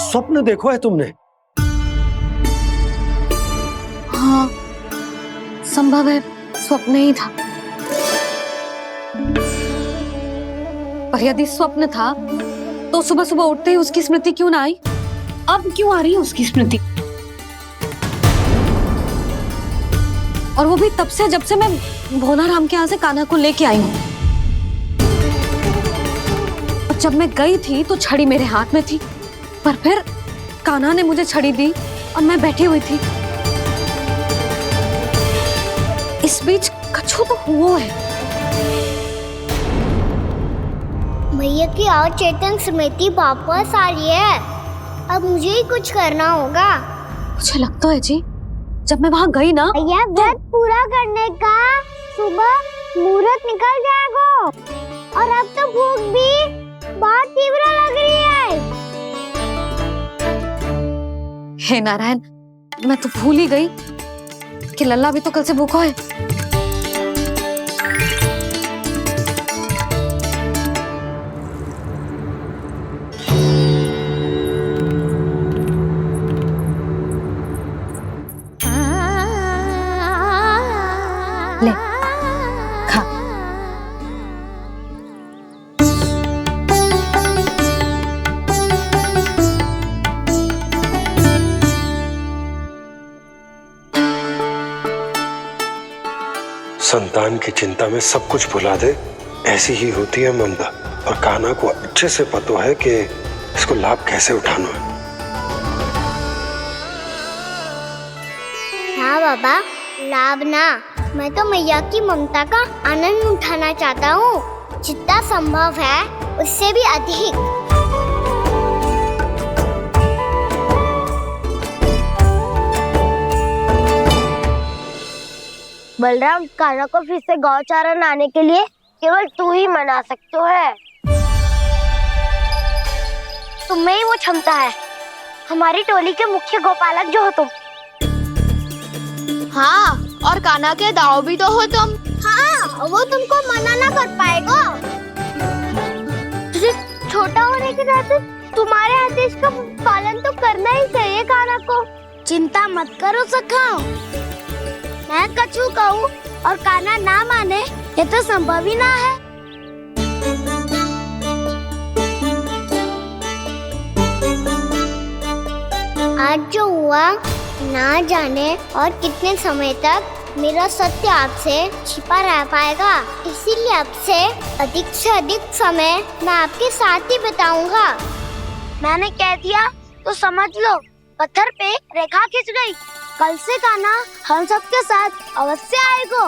स्वप्न देखो है तुमने? हाँ, संभव है स्वप्न ही था। पर यदि स्वप्न था तो सुबह सुबह उठते ही उसकी स्मृति क्यों ना आई? अब क्यों आ रही है उसकी स्मृति? और वो भी तब से जब से मैं भोलाराम के यहाँ से कान्हा को लेके आई हूँ। और जब मैं गई थी तो छड़ी मेरे हाथ में थी, पर फिर कान्हा ने मुझे छड़ी दी और मैं बैठी हुई थी। इस बीच कछु तो हुआ है। भैया की अचेतन स्मृति वापस आ रही है। अब मुझे ही कुछ करना होगा। मुझे लगता है जी, जब मैं वहाँ गई ना, भैया व्रत पूरा करने का सुबह मुहूर्त निकल जाएगा और अब तो भूख भी बहुत तीव्र लग रही है। हे नारायण, मैं तो भूल ही गई कि लल्ला भी तो कल से भूखा है। ले, खा। संतान की चिंता में सब कुछ भुला दे, ऐसी ही होती है ममता। और कान्हा को अच्छे से पता है कि इसको लाभ कैसे उठाना है। हाँ बाबा, लाभ ना, मैं तो मैया की ममता का आनंद उठाना चाहता हूँ, जितना संभव है उससे भी अधिक। बलराम, कान्हा को फिर से गौचारा लाने के लिए केवल तू ही मना सकते है। तुम्हें ही वो क्षमता है, हमारी टोली के मुख्य गोपालक जो हो तुम। हाँ, और कान्हा के दाव भी तो हो तुम। हाँ, वो तुमको मना ना कर पाएगा। तुझे छोटा होने के नाते तुम्हारे आदेश का पालन तो करना ही चाहिए कान्हा को। चिंता मत करो सखा, मैं कछु कहूँ और कान्हा ना माने, ये तो संभव ही ना है। आज जो हुआ ना जाने और कितने समय तक मेरा सत्य आपसे छिपा रह पाएगा, इसीलिए अब से अधिक समय मैं आपके साथ ही बिताऊंगा। मैंने कह दिया तो समझ लो, पत्थर पे रेखा खींच गई। कल से कान्हा हम सबके साथ अवश्य आएगा।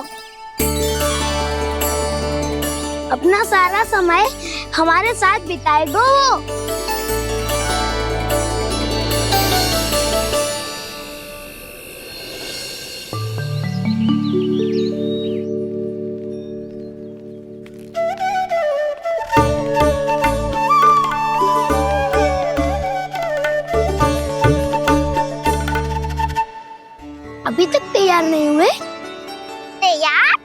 अपना सारा समय हमारे साथ बिताएगा वो। अभी तक तैयार नहीं हुए? तैयार?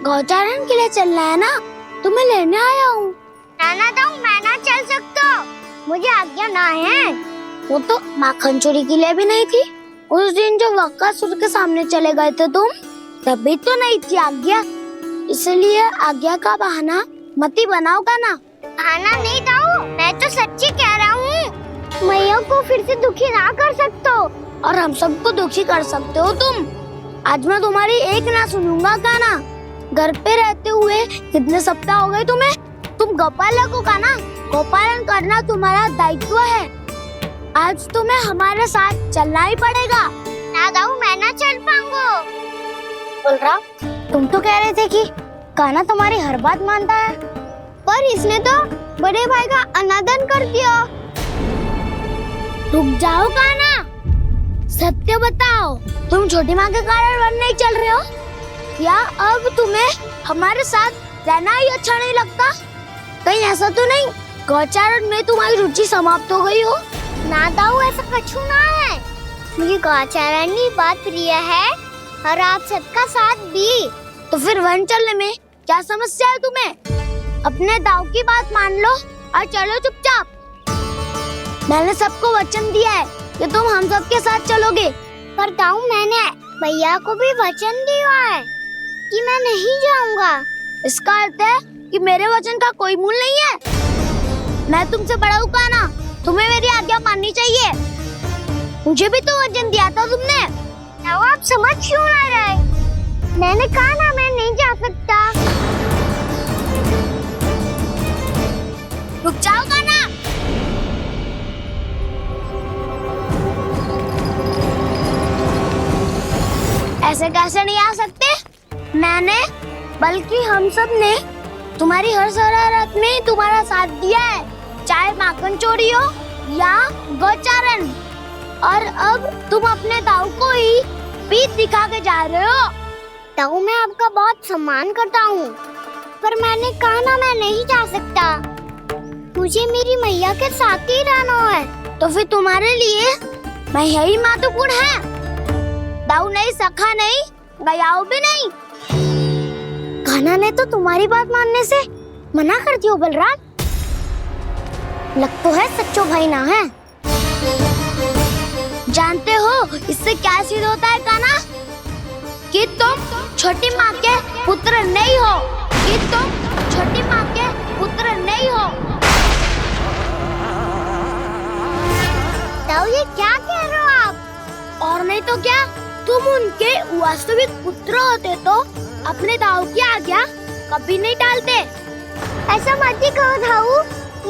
गौचारण के लिए चलना है ना, तुम्हें लेने आया हूँ। नाना तो मैं ना चल सकता, मुझे आज्ञा ना है। वो तो माखन चोरी के लिए भी नहीं थी। उस दिन जो वक्कासुर के सामने चले गए थे तुम, तभी तो नहीं थी आज्ञा। इसलिए आज्ञा का बहाना मत ही बनाओगा ना। बहाना नहीं था, मैं तो सच्ची कह रहा हूँ। मैया को फिर से दुखी ना कर सकते हो और हम सबको दुखी कर सकते हो तुम। आज मैं तुम्हारी एक ना सुनूंगा काना। घर पे रहते हुए कितने सप्ताह हो गए तुम्हें? तुम गोपालक हो काना। गोपालन करना तुम्हारा दायित्व है। आज तुम्हें हमारे साथ चलना ही पड़ेगा। ना दाऊ, मैं ना चल पाऊंगा। बलराम, तुम तो कह रहे थे कि काना तुम्हारी हर बात मानता है, पर इसने तो बड़े भाई का अनादर कर दिया। रुक जाओ काना, सत्य बताओ, तुम छोटी माँ के कारण वन नहीं चल रहे हो या अब तुम्हें हमारे साथ रहना ही अच्छा नहीं लगता? कहीं ऐसा तो नहीं गौचारण में तुम्हारी रुचि समाप्त हो गई हो? ना दाऊ, ऐसा कछु ना है। मुझे गौचारण की बात प्रिय है और आप सबका साथ भी। तो फिर वन चलने में क्या समस्या है तुम्हें? अपने दाऊ की बात मान लो और चलो चुपचाप। मैंने सबको वचन दिया है कि तुम हम सबके साथ चलोगे। पर दाऊ, मैंने भैया को भी वचन दिया है कि मैं नहीं जाऊंगा। इसका अर्थ है कि मेरे वचन का कोई मूल नहीं है। मैं तुमसे बड़ा हूँ काना, तुम्हें मेरी आज्ञा माननी चाहिए। मुझे भी तो वचन दिया था तुमने। दाऊ, आप समझ क्यों ना रहे? मैंने कहा ना मैं नहीं जा सकता। रुक जाओ काना। ऐसे कैसे नहीं आ सकते? मैंने बल्कि हम सब ने तुम्हारी हर शरारत में तुम्हारा साथ दिया है, चाहे माखन चोरी हो या गोचारण। और अब तुम अपने दाऊ को ही पीठ दिखा के जा रहे हो। दाऊ, मैं आपका बहुत सम्मान करता हूँ, पर मैंने कहा ना मैं नहीं जा सकता। मुझे मेरी मैया के साथ ही रहना है। तो फिर तुम्हारे लिए मैया ही महत्वपूर्ण है। दाऊ नहीं, सखा नहीं, गयाऊ भी नहीं। कान्हा ने तो तुम्हारी बात मानने से मना कर दिया बलराम। लग तो है सच्चो भाई ना है। जानते हो इससे क्या सिद्ध होता है कान्हा? कि तुम छोटी माँ के पुत्र नहीं हो, कि तुम छोटी माँ के पुत्र नहीं हो। दाऊ, ये क्या कह रहे हो आप? और नहीं तो क्या, तुम उनके वास्तविक पुत्र होते तो अपने दाऊ की आज्ञा कभी नहीं टालते। ऐसा मत ही कहो दाऊ,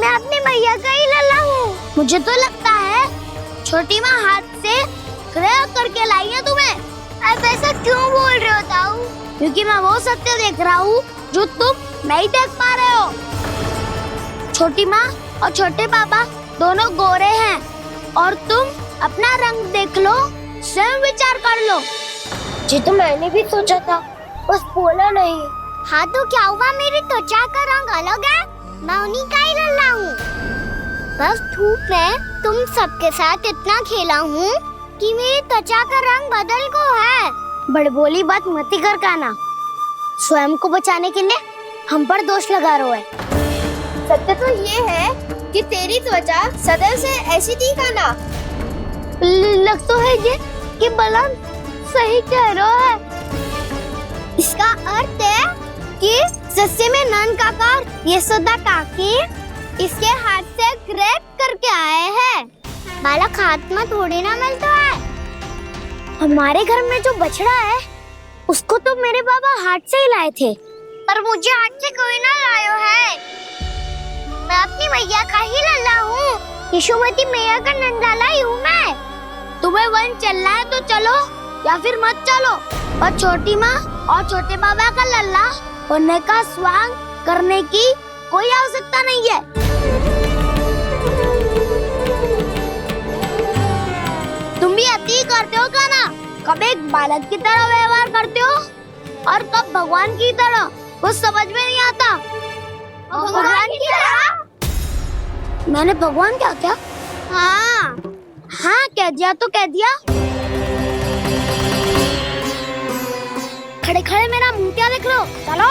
मैं अपनी मैया का ही लल्ला हूँ। मुझे तो लगता है छोटी माँ हाथ से ग्रह करके लाई है तुम्हें। अब ऐसा क्यों बोल रहे हो दाऊ? क्योंकि मैं वो सत्य देख रहा हूँ जो तुम नहीं देख पा रहे हो। छोटी माँ और छोटे पापा दोनों गोरे हैं और तुम अपना रंग देख लो, स्वयं विचार कर लो। जी तो मैंने भी सोचा था, बस बोला नहीं। हाँ तो क्या हुआ, मेरी त्वचा का रंग अलग है, मैं उन्हीं का ही लल्ला हूँ। बस धूप में तुम सबके साथ इतना खेला हूँ कि मेरी त्वचा का रंग बदल को है। बड़बोली बात मत कर कान्हा, स्वयं को बचाने के लिए हम पर दोष लगा रहे है। सत्य तो ये है कि तेरी त्वचा सदैव से ऐसी थी कान्हा। लग तो है ये कि बलराम सही कह रहा है। इसका अर्थ है कि सस्ते में नन काका यशोदा काकी इसके हाथ से ग्रेप करके आए हैं। बालक हाथ में थोड़ी ना मिलता है। हमारे घर में जो बछड़ा है उसको तो मेरे बाबा हाथ से ही लाए थे, पर मुझे हाथ से कोई ना लायो है। मैं अपनी मैया का ही लल्ला हूँ, यशोमती मैया का नंदाला ही हूँ मैं। तुम्हें वन चलना है तो चलो या फिर मत चलो, और छोटी माँ और छोटे बाबा का लल्ला होने का स्वांग करने की कोई आवश्यकता नहीं है। तुम भी अति करते हो कान्हा, कब एक बालक की तरह व्यवहार करते हो और कब भगवान की तरह, कुछ समझ में नहीं आता। भगवान की तरह? मैंने भगवान क्या किया? हाँ हाँ कह दिया तो कह दिया। खड़े खड़े मेरा मुंह क्या देख लो, चलो।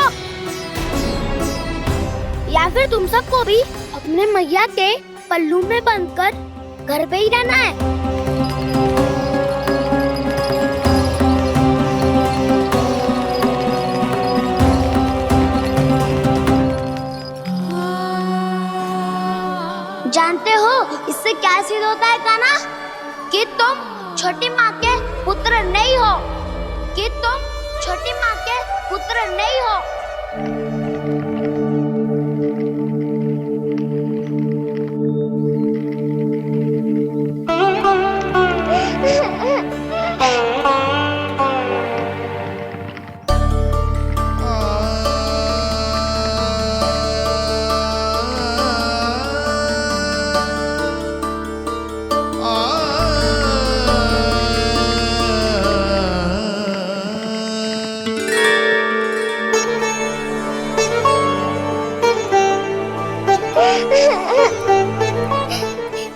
या फिर तुम सबको भी अपने मैया के पल्लू में बंधकर घर पे ही रहना है। जानते हो इससे क्या सिद्ध होता है कान्हा? कि तुम छोटी माँ के पुत्र नहीं हो। कि तुम छोटी माँ के पुत्र नहीं हो।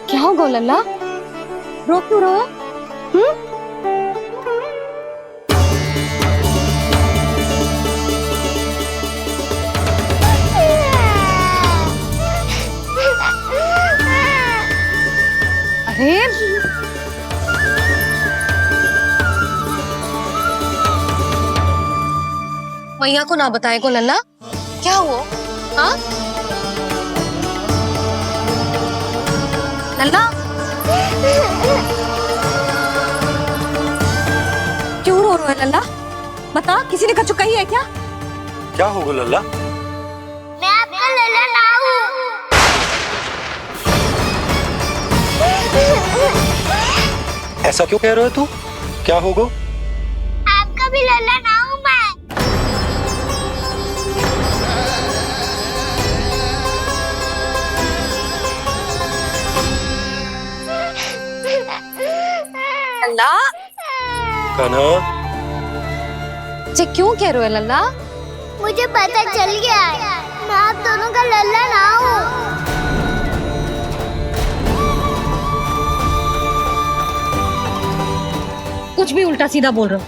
क्या हो गो लल्ला, रो क्यों रहो? अरे मैया को ना बताए को लल्ला, क्या हुआ? हाँ लल्ला, क्यों रो रहे हो लल्ला? बता, किसी ने कछु कही है क्या? क्या होगा लल्ला? मैं आपका लल्ला ना हूँ। ऐसा क्यों कह रहे हो तू? क्या होगा? आपका भी लल्ला ना हूँ मैं। लल्ला, कान्हा, जी क्यों कह रहे हो लल्ला? मुझे पता चल गया है, मैं आप दोनों का लल्ला ना हूँ। कुछ भी उल्टा सीधा बोल रहे हो,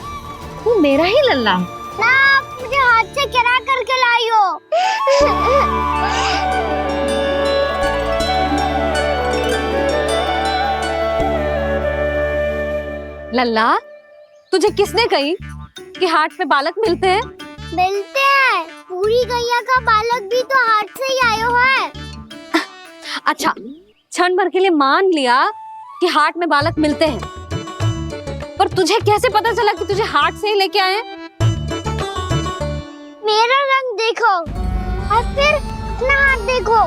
तू मेरा ही लल्ला है। ना, आप मुझे हाथ से गिरा करके लाई हो। लल्ला, तुझे किसने कही कि हाट में बालक मिलते हैं? मिलते हैं, पूरी गैया का बालक भी तो हाट से ही आयो है। अच्छा, क्षण भर के लिए मान लिया कि हाट में बालक मिलते हैं, पर तुझे कैसे पता चला कि तुझे हाट से ही लेके आए? मेरा रंग देखो और फिर अपना हाथ देखो।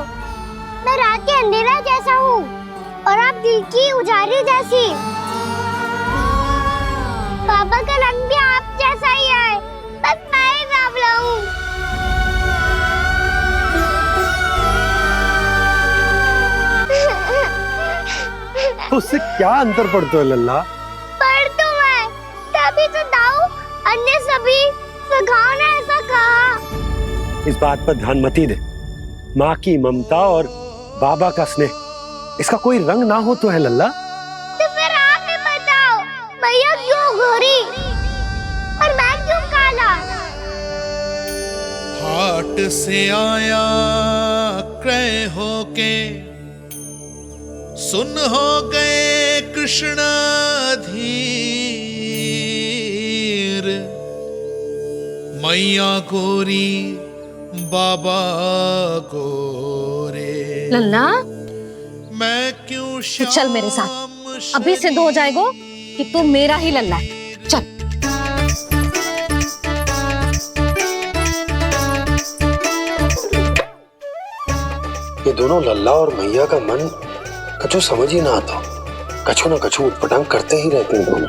मैं रात के अंधेरा जैसा हूँ और आप दिल की उजारी जैसी। पापा का रंग भी आप जैसा ही है, बस मैं ही बावला हूँ। उससे क्या अंतर पड़ता है लल्ला? पर तो मैं तभी तो दाऊ अन्य सभी सखाओ ने ऐसा कहा। इस बात पर ध्यान मत ही दे। माँ की ममता और बाबा का स्नेह, इसका कोई रंग ना हो तो है लल्ला। तो फिर आप ही बताओ, भैया क्यों गोरी और मैं क्यों काला? हाट से आया क्रय होके, सुन हो गए कृष्णाधीर। मैया गोरी बाबा गोरे, लल्ला, मैं क्यों तू चल मेरे साथ, अभी सिद्ध हो जाएगा कि तू मेरा ही लल्ला है। चल। ये दोनों लल्ला और मैया का मन कछु समझ ही ना आता, कछु ना कछु उटपटांग करते ही रहते हैं दोनों।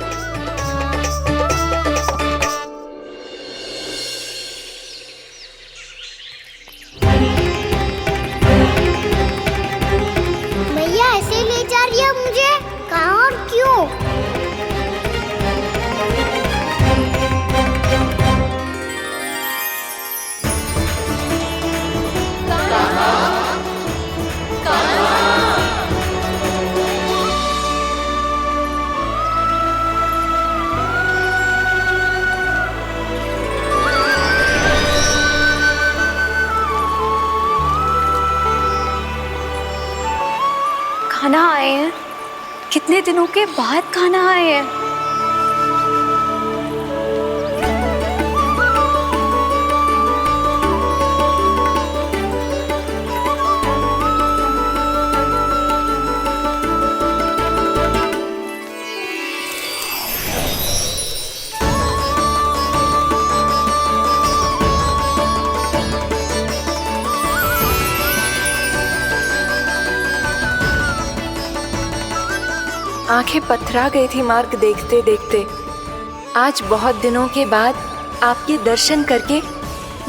भैया ऐसे ले जा रही है मुझे, कहाँ और क्यों? खाना आए हैं, कितने दिनों के बाद खाना आए हैं। आंखें पथरा गई थी मार्ग देखते देखते। आज बहुत दिनों के बाद आपके दर्शन करके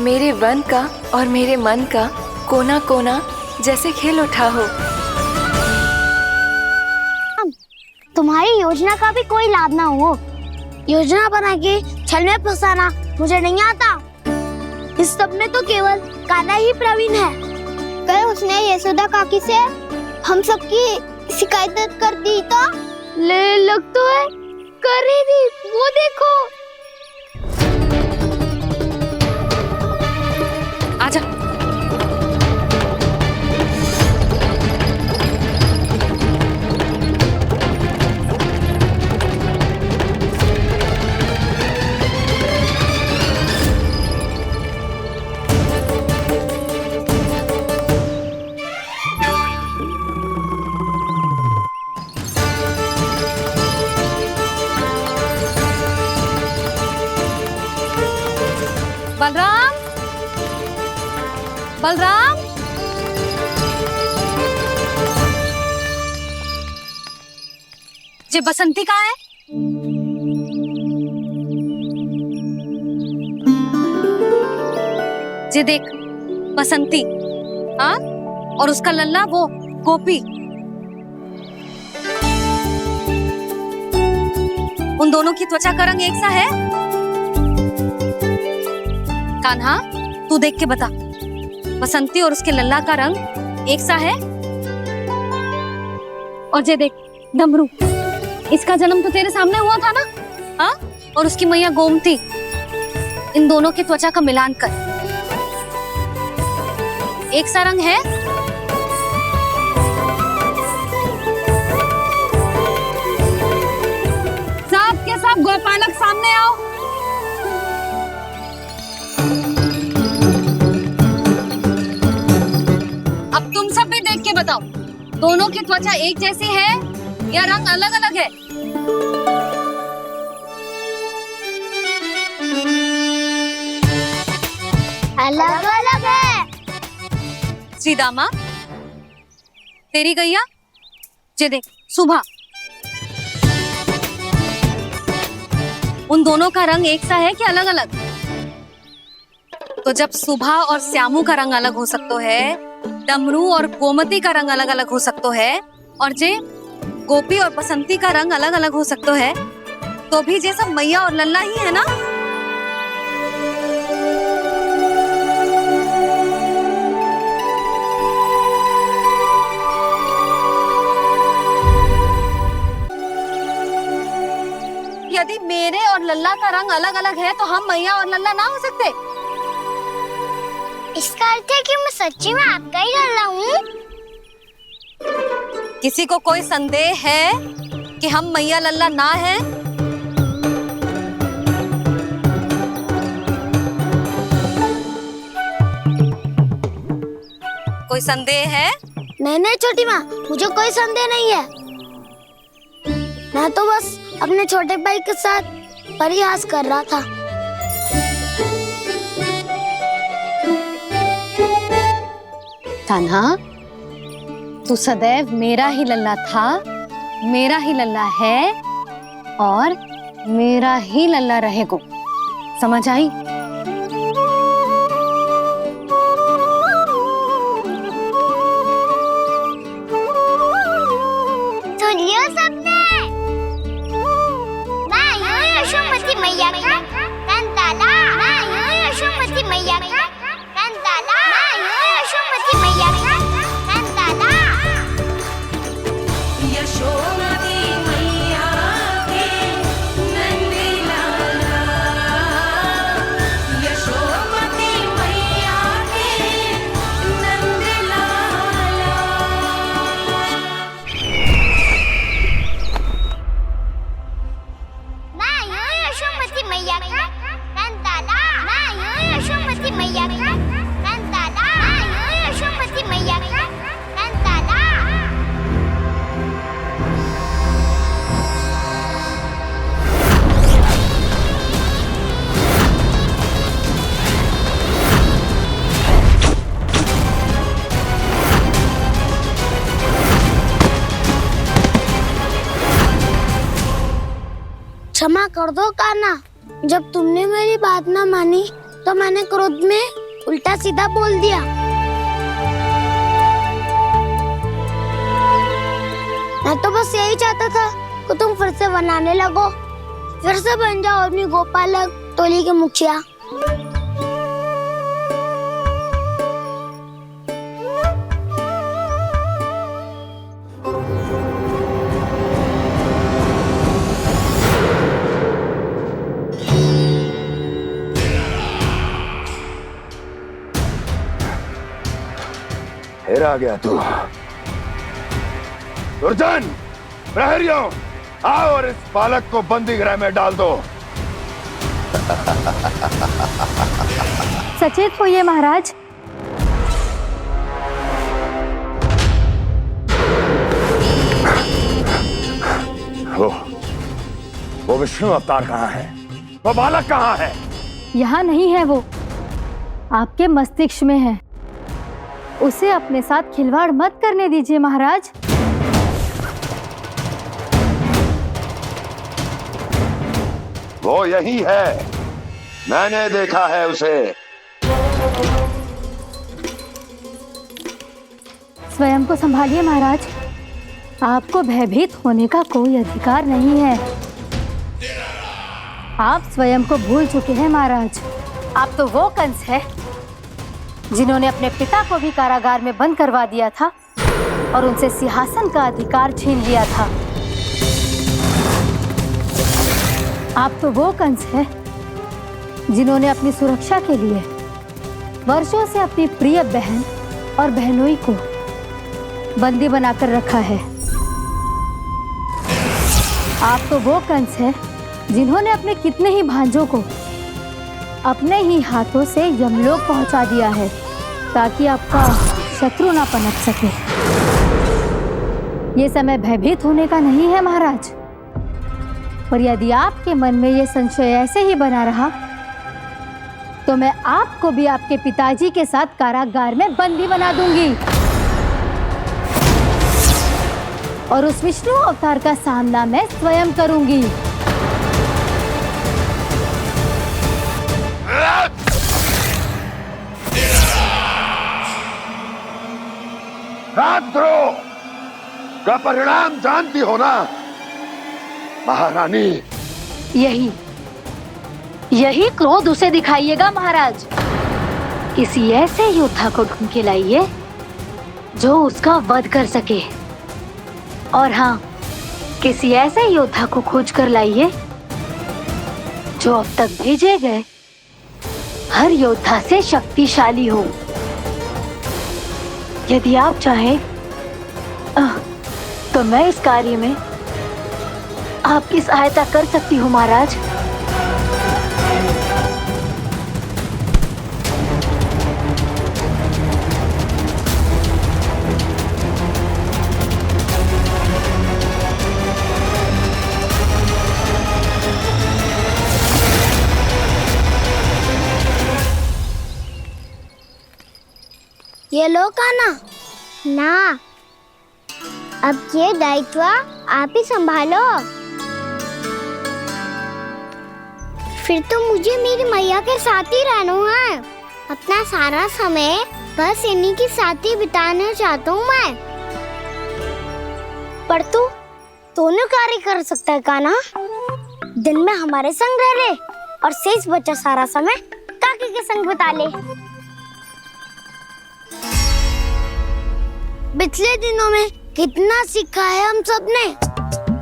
मेरे वन का और मेरे मन का कोना कोना जैसे खिल उठा हो। तुम्हारी योजना का भी कोई लाभ ना हो। योजना बना के छल में फंसाना मुझे नहीं आता। इस सब में तो केवल कान्हा ही प्रवीण है। कल उसने यशोदा काकी से हम सबकी शिकायत कर दी तो लग तो है कर ही दी। वो देखो। आजा। बलराम, बलराम, ये बसंती कहाँ है? ये देख बसंती, हाँ, और उसका लल्ला वो गोपी। उन दोनों की त्वचा का रंग एक सा है? कान्हा, तू देख के बता, बसंती और उसके लल्ला का रंग एक सा है? और ये देख डमरू, इसका जन्म तो तेरे सामने हुआ था ना, हाँ? और उसकी मैया गोमती, इन दोनों की त्वचा का मिलान कर, एक सा रंग है? सब के सब गोपालक सामने आओ। अब तुम सब भी देख के बताओ, दोनों की त्वचा एक जैसी है या रंग अलग अलग है? अलग अलग है। श्रीदामा, तेरी गैया, ये देख सुभा, उन दोनों का रंग एक सा है कि अलग अलग? तो जब सुभा और श्यामू का रंग अलग हो सकता है, डमरू और गोमती का रंग अलग अलग हो सकता है, और जे गोपी और बसंती का रंग अलग अलग हो सकता है, तो भी जे सब मैया और लल्ला ही है ना? यदि मेरे और लल्ला का रंग अलग अलग है तो हम मैया और लल्ला ना हो सकते? इसका अर्थ है कि मैं सच्ची में आपका ही लल्ला हूँ? किसी को कोई संदेह है कि हम मैया लल्ला ना हैं? कोई संदेह है? नहीं नहीं छोटी माँ, मुझे कोई संदेह नहीं है। मैं तो बस अपने छोटे भाई के साथ परिहास कर रहा था। कान्हा, तू सदैव मेरा ही लल्ला था, मेरा ही लल्ला है और मेरा ही लल्ला रहेगा। समझ आई? सुनियो सबने, मैं हूँ यशोमती मैया का कंताला। मैं हूँ यशोमती मैया का कंताला। मैं हूँ यशोमती मैया का कंताला। यशोमती मैया के नंदी लाला, यशोमती मैया के नंदी लाला। मैं हूँ यशोमती मैया का कंताला। मैं हूँ यशोमती मैया का कंताला। मैं हूँ यशोमती मैया का कंताला। क्षमा कर दो कान्हा। जब तुमने मेरी बात ना मानी तो मैंने क्रोध में उल्टा सीधा बोल दिया। मैं तो बस यही चाहता था कि तुम फिर से बनाने लगो, फिर से बन जाओ अपनी गोपालक टोली के मुखिया। फिर आ गया तू। दुर्जन, प्रहरियों, आओ और इस बालक को बंदी गृह में डाल दो। सचेत होइए महाराज। वो विष्णु अवतार कहाँ है? वो बालक कहाँ है? यहाँ नहीं है वो, आपके मस्तिष्क में है। उसे अपने साथ खिलवाड़ मत करने दीजिए महाराज। वो यही है, मैंने देखा है उसे। स्वयं को संभालिए महाराज, आपको भयभीत होने का कोई अधिकार नहीं है। आप स्वयं को भूल चुके हैं महाराज। आप तो वो कंस है जिन्होंने अपने पिता को भी कारागार में बंद करवा दिया था और उनसे सिंहासन का अधिकार छीन लिया था। आप तो वो कंस है जिन्होंने अपनी सुरक्षा के लिए वर्षों से अपनी प्रिय बहन और बहनोई को बंदी बनाकर रखा है। आप तो वो कंस है जिन्होंने अपने कितने ही भांजों को अपने ही हाथों से यमलोक पहुंचा दिया है ताकि आपका शत्रु ना पनप सके। ये समय भयभीत होने का नहीं है महाराज, पर यदि आपके मन में ये संशय ऐसे ही बना रहा तो मैं आपको भी आपके पिताजी के साथ कारागार में बंदी बना दूंगी और उस विष्णु अवतार का सामना मैं स्वयं करूंगी। राजद्रोह का परिणाम जानती हो ना महारानी? यही क्रोध उसे दिखाइएगा महाराज। किसी ऐसे योद्धा को ढूंढ के लाइए जो उसका वध कर सके, और हाँ, किसी ऐसे योद्धा को खोज कर लाइए जो अब तक भेजे गए हर योद्धा से शक्तिशाली हो। यदि आप चाहें तो मैं इस कार्य में आपकी सहायता कर सकती हूँ महाराज। ये लो कान्हा। ना, अब ये दायित्व आप ही संभालो। फिर तो मुझे मेरी मैया के साथ ही रहना है। अपना सारा समय बस इन्हीं के साथ ही बिताना चाहता हूँ मैं। पर तू दोनों कार्य कर सकता है कान्हा। दिन में हमारे संग रह ले और शेष बचा सारा समय काकी के संग बिता ले। पिछले दिनों में कितना सीखा है हम सबने,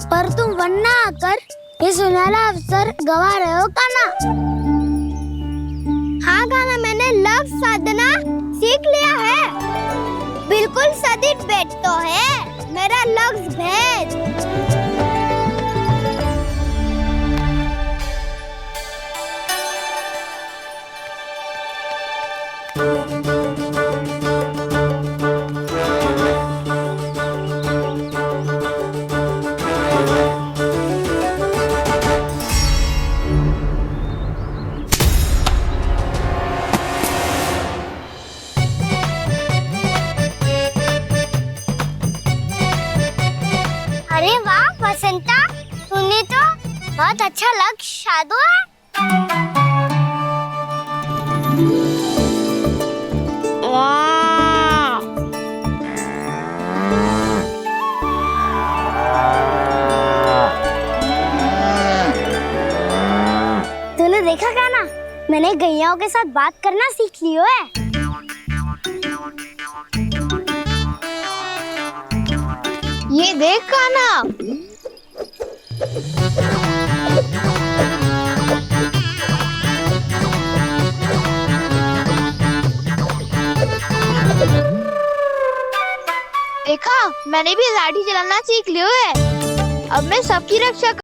पर तुम वरना आकर ये सुनहरा अवसर गवा रहे हो कान्हा। हाँ कान्हा, मैंने लक्ष्य साधना सीख लिया है। बिल्कुल सदित भेद तो है मेरा लक्ष्य भेद। अच्छा लग शादो है। तूने देखा क्या ना, मैंने गैयाओं के साथ बात करना सीख लियो है। ये देख काना, देखा मैंने भी लाठी चलाना सीख लियो है। अब मैं सबकी रक्षा